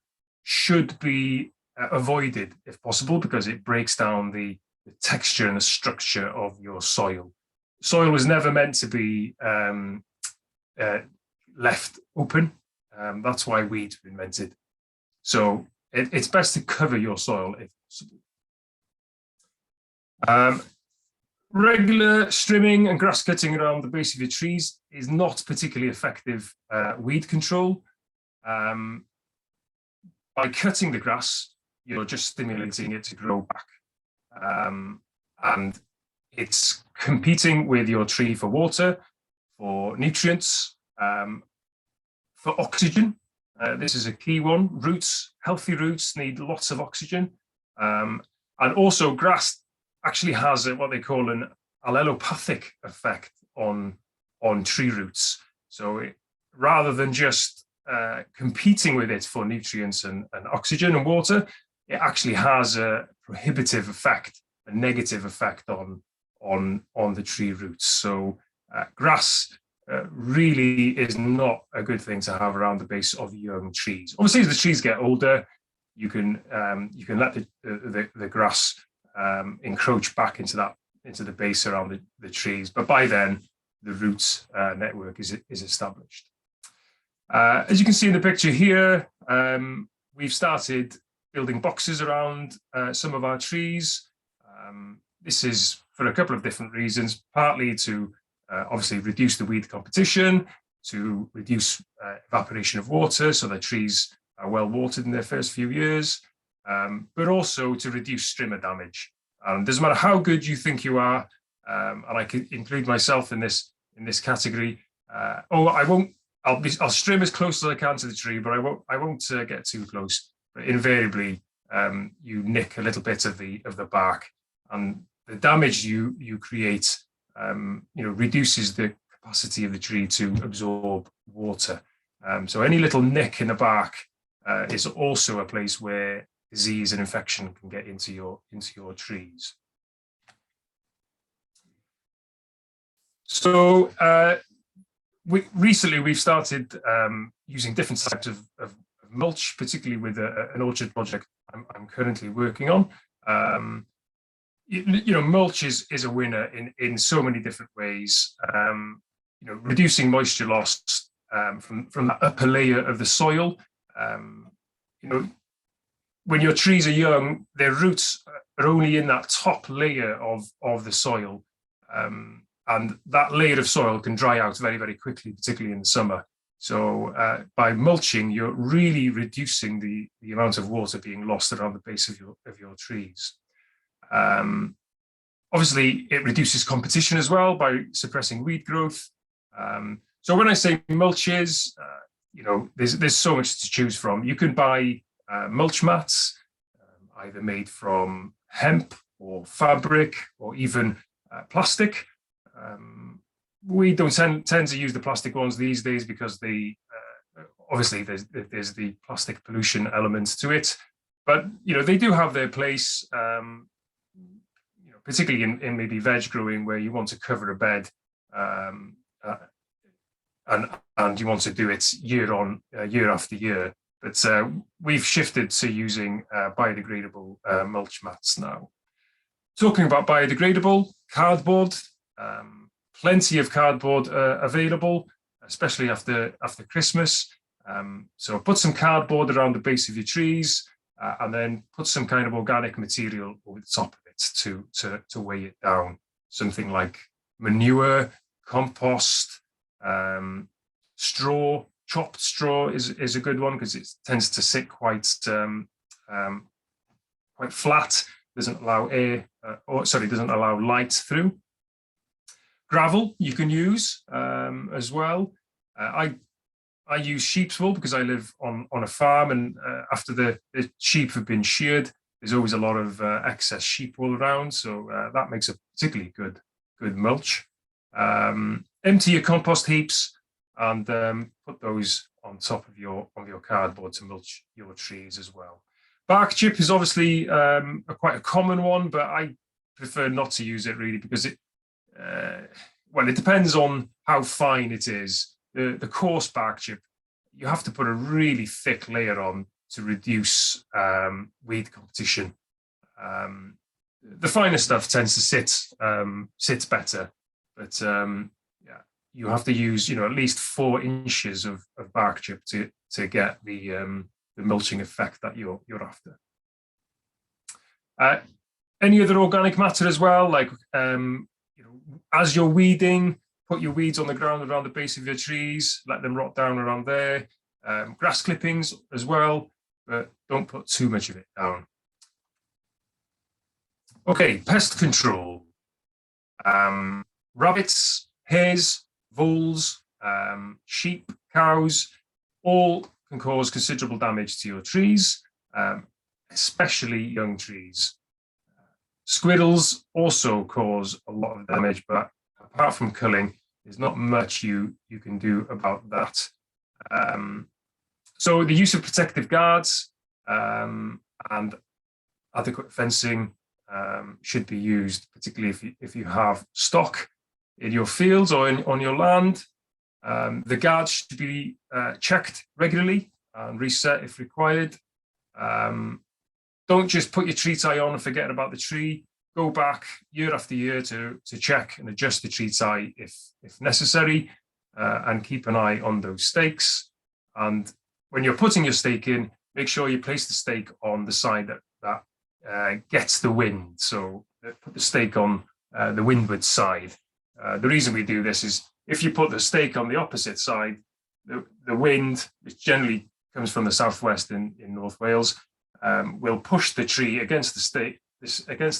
should be avoided if possible, because it breaks down the texture and the structure of your soil. Soil was never meant to be left open. That's why weeds were invented. So it's best to cover your soil if possible. Regular trimming and grass cutting around the base of your trees is not particularly effective weed control. By cutting the grass, you're just stimulating it to grow back. And it's competing with your tree for water, for nutrients, for oxygen. This is a key one. Roots, healthy roots need lots of oxygen. And also grass actually has what they call an allelopathic effect on tree roots. So rather than just competing with it for nutrients and oxygen and water, it actually has a prohibitive effect, a negative effect on the tree roots. So grass really is not a good thing to have around the base of young trees. Obviously, as the trees get older, you can let the grass encroach back into the base around the trees, but by then the roots network is established. As you can see in the picture here, we've started building boxes around some of our trees. This is for a couple of different reasons, partly to obviously reduce the weed competition, to reduce evaporation of water so the trees are well watered in their first few years, but also to reduce strimmer damage. Doesn't matter how good you think you are, and I can include myself in this category. I'll strim as close as I can to the tree, but I won't get too close. But invariably, you nick a little bit of the bark, and the damage you create, reduces the capacity of the tree to absorb water. So any little nick in the bark is also a place where disease and infection can get into your trees. So recently we've started using different types of mulch, particularly with an orchard project I'm currently working on. Mulch is a winner in so many different ways. Reducing moisture loss from the upper layer of the soil. When your trees are young, their roots are only in that top layer of the soil. And that layer of soil can dry out very, very quickly, particularly in the summer. So by mulching, you're really reducing the amount of water being lost around the base of your trees. Obviously, it reduces competition as well by suppressing weed growth. So when I say mulches, there's so much to choose from. You can buy mulch mats, either made from hemp or fabric or even plastic. We don't tend to use the plastic ones these days because obviously there's the plastic pollution element to it, but they do have their place. Particularly in maybe veg growing, where you want to cover a bed, and you want to do it year after year. But we've shifted to using biodegradable mulch mats now. Talking about biodegradable, cardboard, plenty of cardboard available, especially after Christmas. So put some cardboard around the base of your trees, and then put some kind of organic material over the top of it to weigh it down. Something like manure, compost, straw. Chopped straw is a good one because it tends to sit quite flat. Doesn't allow doesn't allow light through. Gravel you can use as well. I use sheep's wool because I live on a farm, and after the sheep have been sheared, there's always a lot of excess sheep wool around, so that makes a particularly good mulch. Empty your compost heaps and put those on top of your cardboard to mulch your trees as well. Bark chip is obviously quite a common one, but I prefer not to use it really because it depends on how fine it is. The coarse bark chip, you have to put a really thick layer on to reduce weed competition. The finer stuff tends to sit better, but you have to use at least 4 inches of bark chip to get the mulching effect that you're after. Any other organic matter as well, like as you're weeding, put your weeds on the ground around the base of your trees, let them rot down around there. Grass clippings as well, but don't put too much of it down. Okay, pest control. Rabbits, hares, voles, sheep, cows, all can cause considerable damage to your trees, especially young trees. Squirrels also cause a lot of damage, but apart from culling, there's not much you can do about that. So the use of protective guards and adequate fencing should be used, particularly if you have stock in your fields or on your land. The guards should be checked regularly and reset if required. Don't just put your tree tie on and forget about the tree. Go back year after year to check and adjust the tree tie if necessary, and keep an eye on those stakes. And when you're putting your stake in, make sure you place the stake on the side that gets the wind. So put the stake on the windward side. The reason we do this is if you put the stake on the opposite side, the wind, which generally comes from the southwest in North Wales, will push the tree against the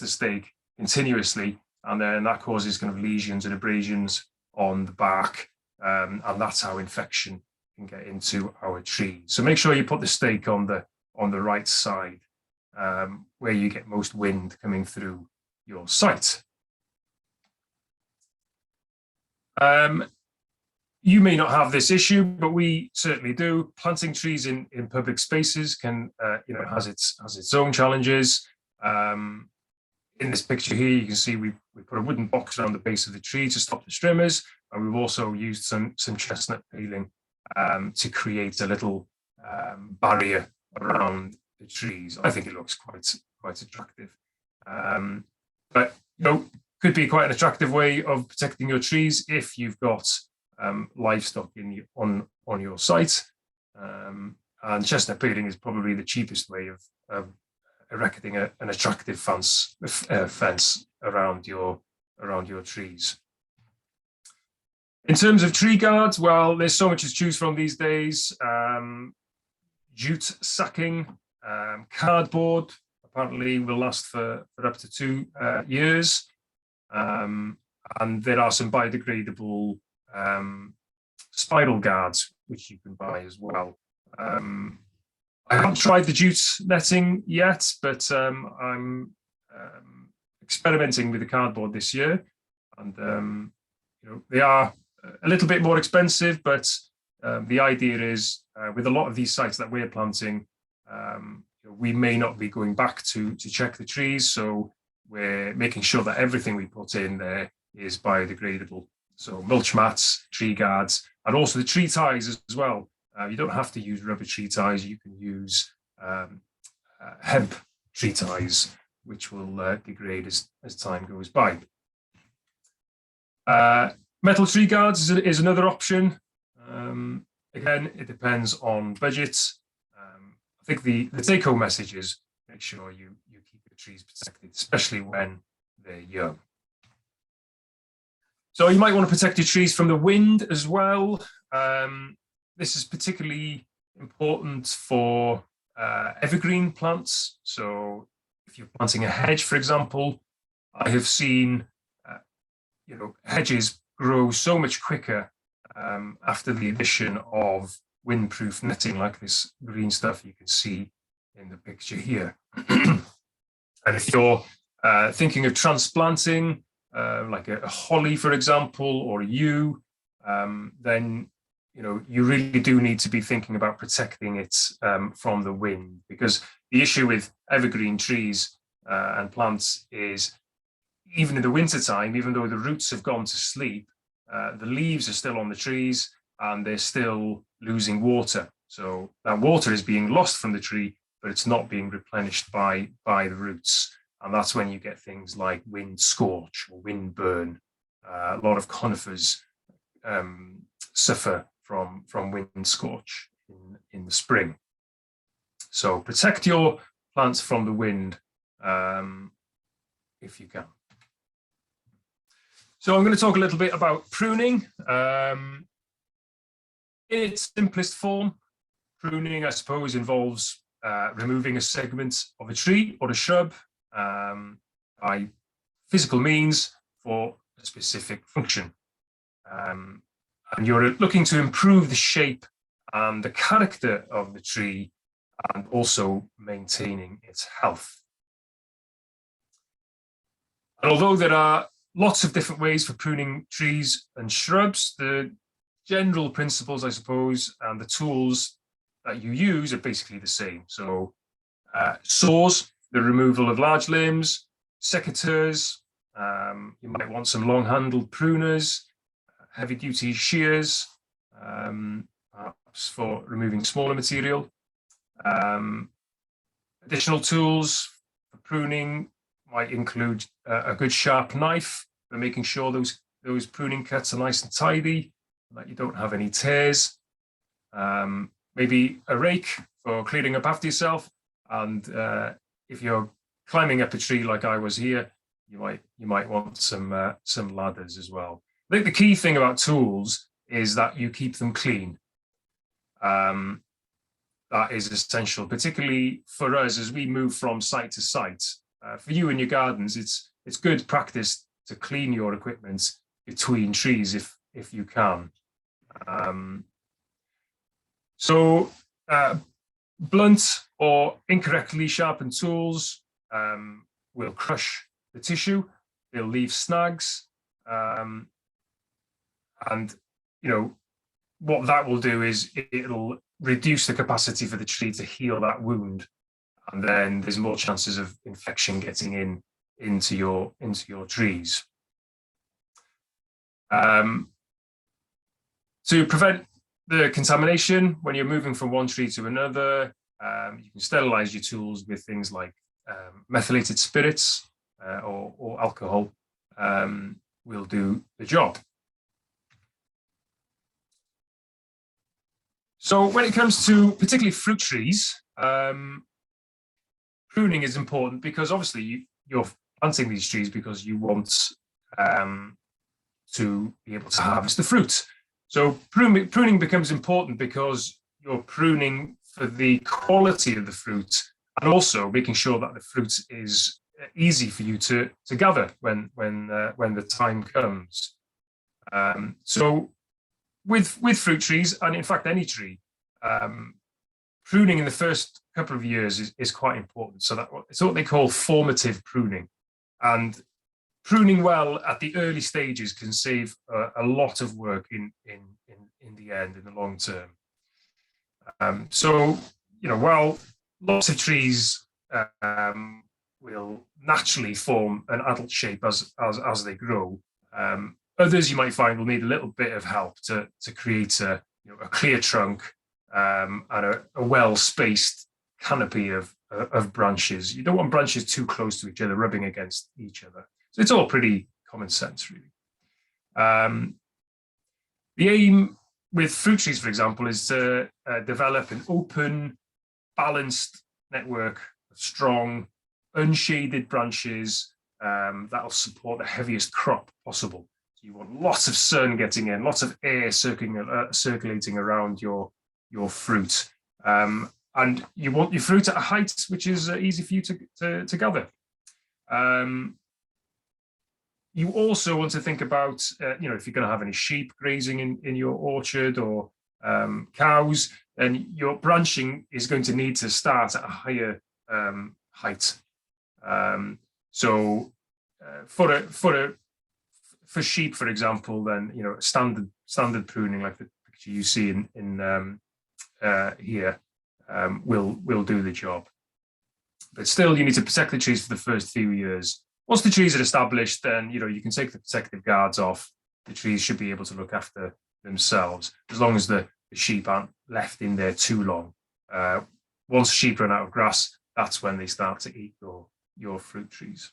stake continuously, and then that causes kind of lesions and abrasions on the bark, and that's how infection can get into our trees. So make sure you put the stake on the right side, where you get most wind coming through your site. You may not have this issue, but we certainly do. Planting trees in public spaces can, has its own challenges. In this picture here, you can see we put a wooden box around the base of the tree to stop the trimmers, and we've also used some chestnut paling to create a little barrier around the trees. I think it looks quite attractive, but could be quite an attractive way of protecting your trees if you've got livestock on your site. And chestnut paling is probably the cheapest way of erecting an attractive fence around your trees. In terms of tree guards, well, there's so much to choose from these days. Jute sacking, cardboard apparently will last for up to 2 years. And there are some biodegradable spiral guards which you can buy as well. I haven't tried the jute netting yet, but I'm experimenting with the cardboard this year, and they are a little bit more expensive, but the idea is with a lot of these sites that we're planting, we may not be going back to check the trees, so we're making sure that everything we put in there is biodegradable. So mulch mats, tree guards, and also the tree ties as well. You don't have to use rubber tree ties. You can use hemp tree ties, which will degrade as time goes by. Metal tree guards is another option. Again, it depends on budget. I think the take-home message is make sure you keep the trees protected, especially when they're young. So you might want to protect your trees from the wind as well. This is particularly important for evergreen plants. So if you're planting a hedge, for example, I have seen hedges grow so much quicker after the addition of windproof netting, like this green stuff you can see in the picture here. And if you're thinking of transplanting, like a holly, for example, or a yew, then you really do need to be thinking about protecting it from the wind, because the issue with evergreen trees and plants is even in the winter time, even though the roots have gone to sleep, the leaves are still on the trees and they're still losing water. So that water is being lost from the tree, but it's not being replenished by the roots. And that's when you get things like wind scorch or wind burn. A lot of conifers suffer from wind scorch in the spring. So protect your plants from the wind if you can. So I'm going to talk a little bit about pruning. In its simplest form, pruning, I suppose, involves removing a segment of a tree or a shrub by physical means for a specific function. And you're looking to improve the shape and the character of the tree and also maintaining its health. And although there are lots of different ways for pruning trees and shrubs, the general principles, I suppose, and the tools that you use are basically the same. So saws, the removal of large limbs, secateurs, you might want some long-handled pruners, heavy-duty shears, perhaps for removing smaller material. Additional tools for pruning might include a good sharp knife for making sure those pruning cuts are nice and tidy, that you don't have any tears. Maybe a rake for cleaning up after yourself. And if you're climbing up a tree like I was here, you might want some ladders as well. I think the key thing about tools is that you keep them clean. That is essential, particularly for us as we move from site to site. For you in your gardens, it's good practice to clean your equipment between trees if you can. Blunt or incorrectly sharpened tools will crush the tissue. They'll leave snags, and what that will do is it'll reduce the capacity for the tree to heal that wound, and then there's more chances of infection getting into your trees. To prevent the contamination when you're moving from one tree to another, you can sterilize your tools with things like methylated spirits or alcohol will do the job. So when it comes to particularly fruit trees, pruning is important because obviously you're planting these trees because you want to be able to harvest the fruit. So pruning becomes important because you're pruning for the quality of the fruit, and also making sure that the fruit is easy for you to gather when the time comes. So with fruit trees, and in fact any tree, pruning in the first couple of years is quite important. So it's what they call formative pruning, and pruning well at the early stages can save a lot of work in the end, in the long term. So, while lots of trees will naturally form an adult shape as they grow, others you might find will need a little bit of help to create a clear trunk and a well-spaced canopy of branches. You don't want branches too close to each other, rubbing against each other. So it's all pretty common sense, really. The aim with fruit trees, for example, is to develop an open, balanced network of strong, unshaded branches that will support the heaviest crop possible. So you want lots of sun getting in, lots of air circulating around your fruit. And you want your fruit at a height which is easy for you to gather. You also want to think about, if you're going to have any sheep grazing in your orchard, or cows, then your branching is going to need to start at a higher height. So for sheep, for example, then standard pruning, like the picture you see in here, will do the job. But still, you need to protect the trees for the first few years. Once the trees are established, then you can take the protective guards off. The trees should be able to look after themselves, as long as the sheep aren't left in there too long. Once sheep run out of grass, that's when they start to eat your fruit trees.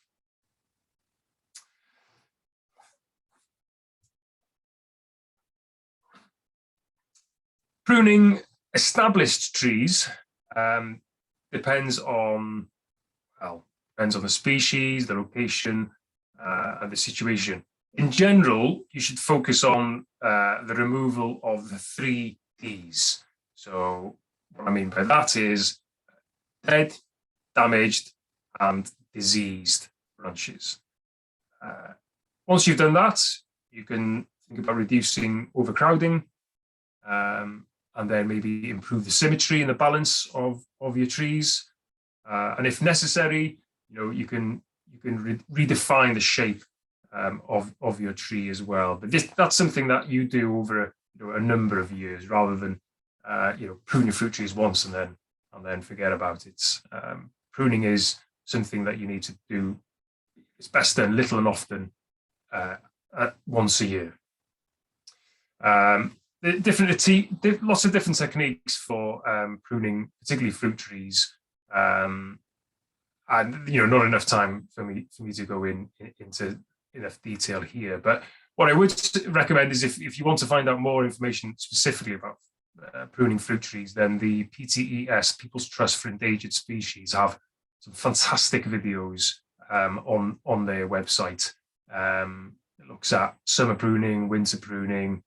Pruning established trees depends on the species, the location, and the situation. In general, you should focus on the removal of the 3 Ds. So what I mean by that is dead, damaged, and diseased branches. Once you've done that, you can think about reducing overcrowding, and then maybe improve the symmetry and the balance of your trees. And if necessary, you can redefine the shape of your tree as well. But that's something that you do over a number of years, rather than prune your fruit trees once and then forget about it. Pruning is something that you need to do. It's best done little and often, once a year. Lots of different techniques for pruning, particularly fruit trees. And not enough time for me to go into enough detail here. But what I would recommend is, if you want to find out more information specifically about pruning fruit trees, then the PTES, People's Trust for Endangered Species, have some fantastic videos on their website. It looks at summer pruning, winter pruning,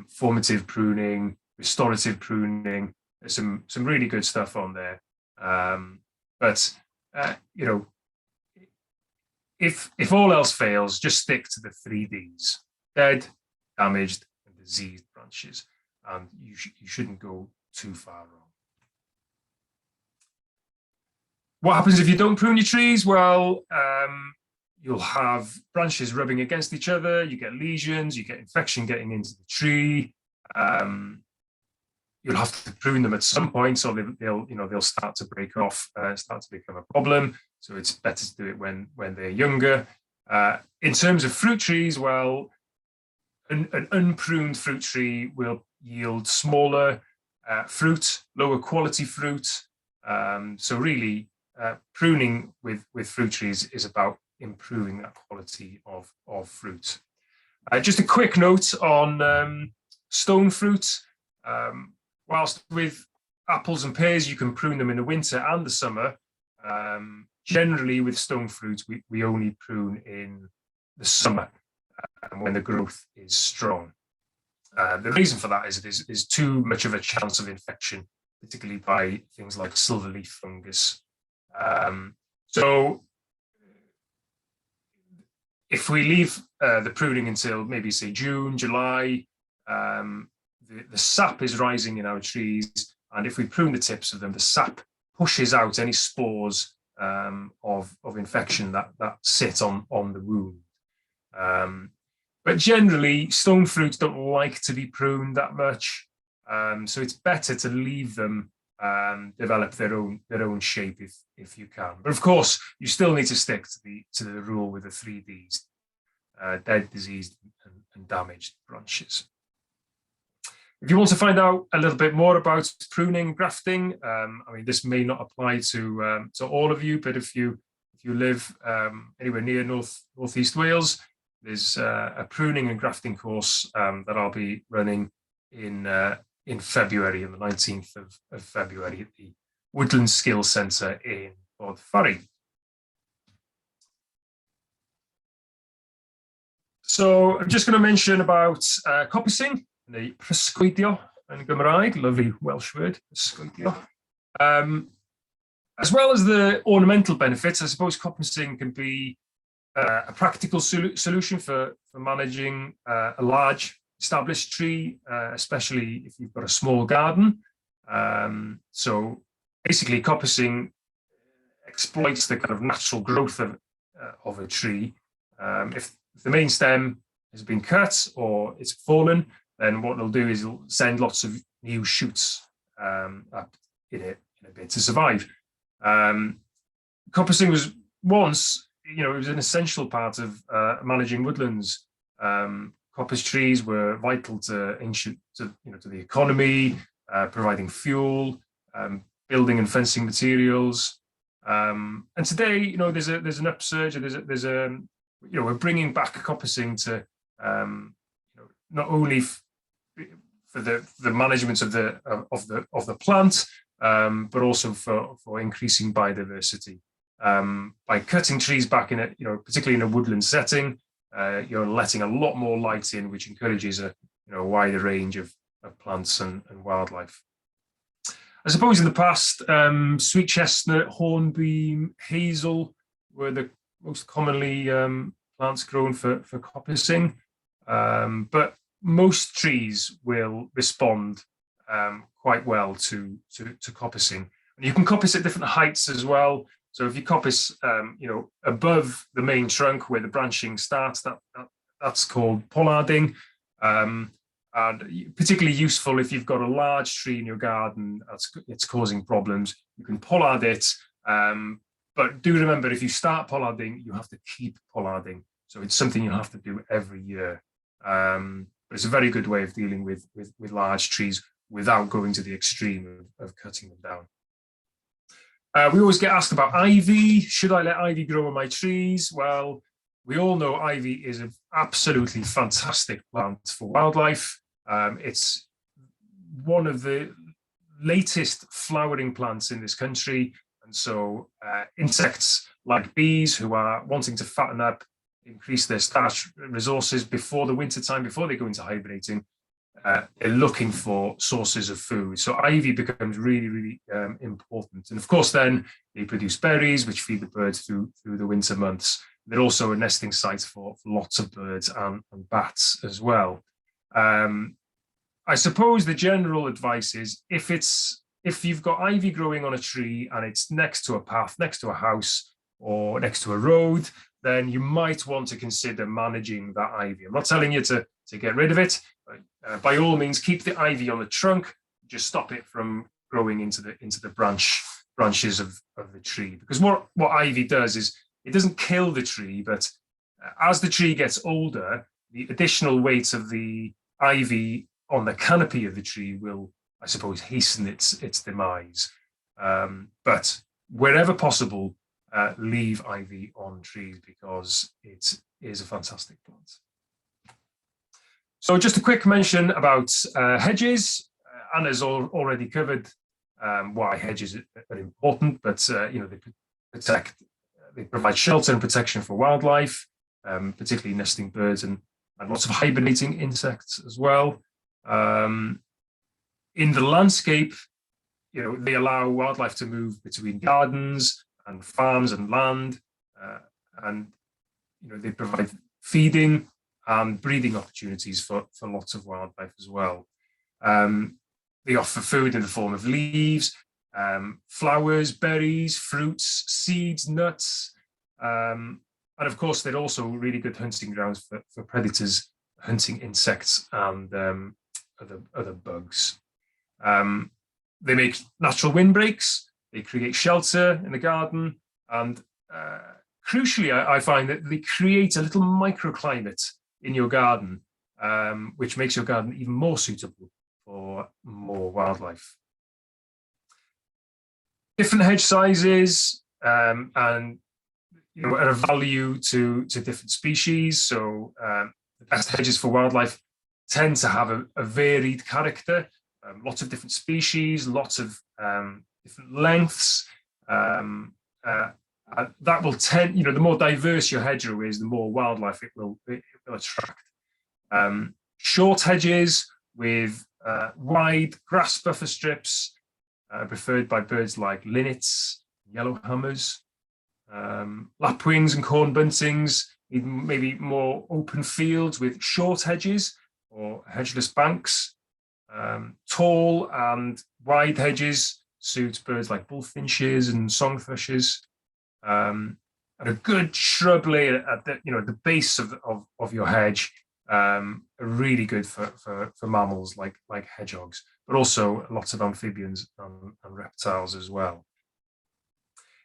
formative pruning, restorative pruning. There's some really good stuff on there. But if all else fails, just stick to the 3 Ds: dead, damaged, and diseased branches, and you shouldn't go too far wrong. What happens if you don't prune your trees? Well, you'll have branches rubbing against each other. You get lesions. You get infection getting into the tree. You'll have to prune them at some point, so they'll start to break off, start to become a problem. So it's better to do it when they're younger. In terms of fruit trees, well, an unpruned fruit tree will yield smaller fruit, lower quality fruit. So really, pruning with fruit trees is about improving that quality of fruit. Just a quick note on stone fruit. Whilst with apples and pears, you can prune them in the winter and the summer. Generally, with stone fruit, we only prune in the summer. when the growth is strong. The reason for that is there's too much of a chance of infection, particularly by things like silverleaf fungus. So if we leave the pruning until maybe say June, July, the sap is rising in our trees, and if we prune the tips of them, the sap pushes out any spores of infection that sit on the wound. But generally, stone fruits don't like to be pruned that much, so it's better to leave them develop their own shape if you can. But of course, you still need to stick to the rule with the 3Ds: dead, diseased, and damaged branches. If you want to find out a little bit more about pruning, grafting, I mean, this may not apply to all of you, but if you live anywhere near Northeast Wales, there's a pruning and grafting course that I'll be running in February, on the 19th of February, at the Woodland Skills Centre in Bodfari. So I'm just going to mention about coppicing, the prysgoidio yn Gymraeg, lovely Welsh word, prysgoidio. As well as the ornamental benefits, I suppose coppicing can be a practical solution for managing a large established tree, especially if you've got a small garden. So basically, coppicing exploits the kind of natural growth of a tree. If the main stem has been cut or it's fallen, then what it'll do is it'll send lots of new shoots up in a bit to survive. Coppicing was once, it was an essential part of managing woodlands. Coppice trees were vital to the economy, providing fuel, building and fencing materials. And today, there's an upsurge. We're bringing back coppicing to not only for the management of the plant, but also for increasing biodiversity. By cutting trees back particularly in a woodland setting, you're letting a lot more light in, which encourages a wider range of plants and wildlife. I suppose in the past, sweet chestnut, hornbeam, hazel were the most commonly plants grown for coppicing, but most trees will respond quite well to coppicing. And you can coppice at different heights as well. So if you coppice, above the main trunk where the branching starts, that's called pollarding. And particularly useful if you've got a large tree in your garden it's causing problems. You can pollard it, but do remember, if you start pollarding, you have to keep pollarding. So it's something you have to do every year. But it's a very good way of dealing with large trees without going to the extreme of cutting them down. We always get asked about ivy. Should I let ivy grow on my trees? Well, we all know ivy is an absolutely fantastic plant for wildlife. It's one of the latest flowering plants in this country. And so insects like bees who are wanting to fatten up, increase their starch resources before the winter time, before they go into hibernating, they're looking for sources of food. So ivy becomes really, really important. And of course, then they produce berries, which feed the birds through the winter months. They're also a nesting site for lots of birds and bats as well. I suppose the general advice is if you've got ivy growing on a tree and it's next to a path, next to a house, or next to a road, then you might want to consider managing that ivy. I'm not telling you to get rid of it. But, by all means, keep the ivy on the trunk. Just stop it from growing into the branches of the tree. Because what ivy does is it doesn't kill the tree, but as the tree gets older, the additional weight of the ivy on the canopy of the tree will, I suppose, hasten its demise. But wherever possible, leave ivy on trees because it is a fantastic plant. So just a quick mention about hedges. Anna's already covered why hedges are important, but they provide shelter and protection for wildlife. particularly nesting birds and lots of hibernating insects as well. In the landscape, they allow wildlife to move between gardens and farms and land, and they provide feeding and breeding opportunities for lots of wildlife as well. They offer food in the form of leaves, flowers, berries, fruits, seeds, nuts, and of course they're also really good hunting grounds for predators hunting insects and other bugs. They make natural windbreaks, they create shelter in the garden, and crucially, I find that they create a little microclimate in your garden, which makes your garden even more suitable for more wildlife. Different hedge sizes and are of value to different species. So the best hedges for wildlife tend to have a varied character. Lots of different species, lots of different lengths. That will tend, the more diverse your hedgerow is, the more wildlife it will attract. Short hedges with wide grass buffer strips, preferred by birds like linnets, yellowhammers, lapwings and corn buntings, maybe more open fields with short hedges or hedgeless banks. Tall and wide hedges suit birds like bullfinches and song thrushes, and a good shrub layer at the base of your hedge are really good for mammals like hedgehogs, but also lots of amphibians and reptiles as well.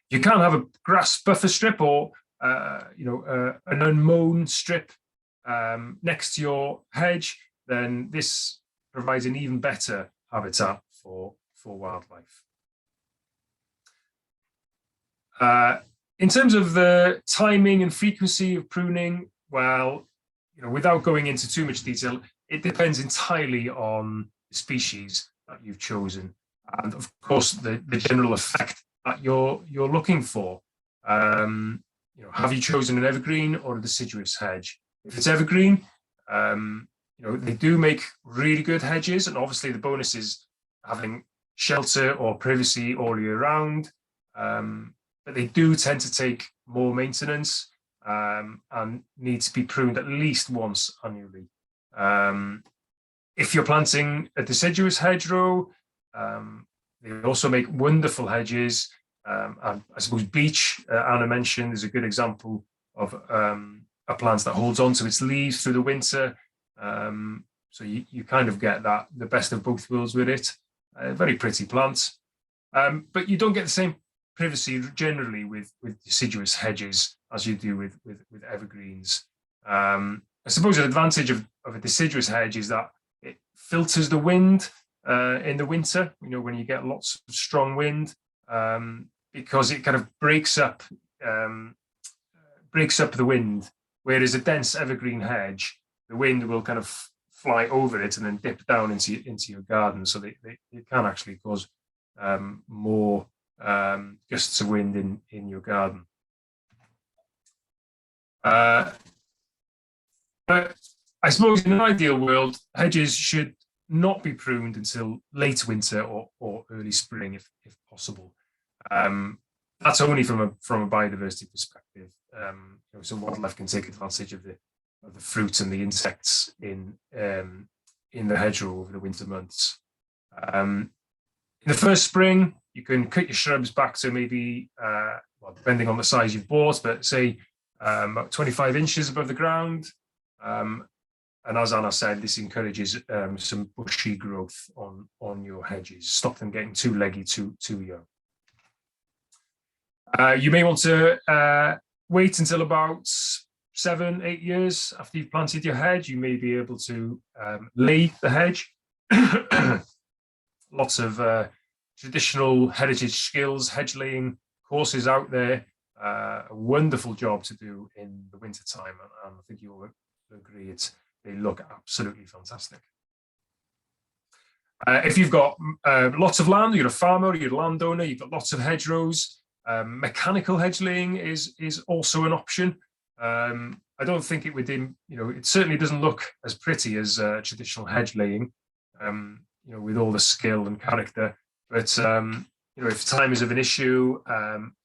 You can have a grass buffer strip or an unmown strip next to your hedge, then this provides an even better habitat for wildlife. In terms of the timing and frequency of pruning, well, without going into too much detail, it depends entirely on the species that you've chosen, and of course the general effect that you're looking for. Have you chosen an evergreen or a deciduous hedge? If it's evergreen, they do make really good hedges, and obviously the bonus is having shelter or privacy all year round. But they do tend to take more maintenance and need to be pruned at least once annually. If you're planting a deciduous hedgerow, they also make wonderful hedges. And I suppose beech, Anna mentioned, is a good example of a plant that holds on to its leaves through the winter. So you kind of get the best of both worlds with it. Very pretty plant. But you don't get the same privacy generally with deciduous hedges as you do with evergreens. I suppose an advantage of a deciduous hedge is that it filters the wind in the winter, when you get lots of strong wind, because it kind of breaks up the wind, whereas a dense evergreen hedge, the wind will kind of fly over it and then dip down into your garden, so they can actually cause more gusts of wind in your garden. But I suppose in an ideal world, hedges should not be pruned until late winter or early spring, if possible. That's only from a biodiversity perspective. So wildlife can take advantage of the fruit and the insects in the hedgerow over the winter months. In the first spring, you can cut your shrubs back to maybe, depending on the size you've bought, but say about 25 inches above the ground. And as Anna said, this encourages some bushy growth on your hedges, stop them getting too leggy too young. You may want to wait until about 7-8 years after you've planted your hedge. You may be able to lay the hedge. Lots of traditional heritage skills, hedge laying courses out there. A wonderful job to do in the winter time, and I think you'll agree they look absolutely fantastic. If you've got lots of land, you're a farmer, you're a landowner, you've got lots of hedgerows, mechanical hedge laying is also an option. I don't think it would, it certainly doesn't look as pretty as traditional hedge laying, with all the skill and character. But if time is of an issue,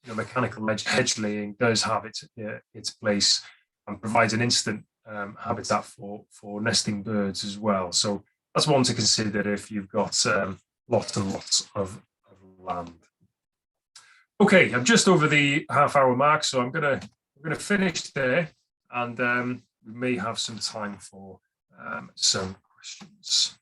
mechanical hedge laying does have its place and provides an instant habitat for nesting birds as well. So that's one to consider if you've got lots and lots of land. Okay, I'm just over the half-hour mark, so I'm gonna finish there, and we may have some time for some questions.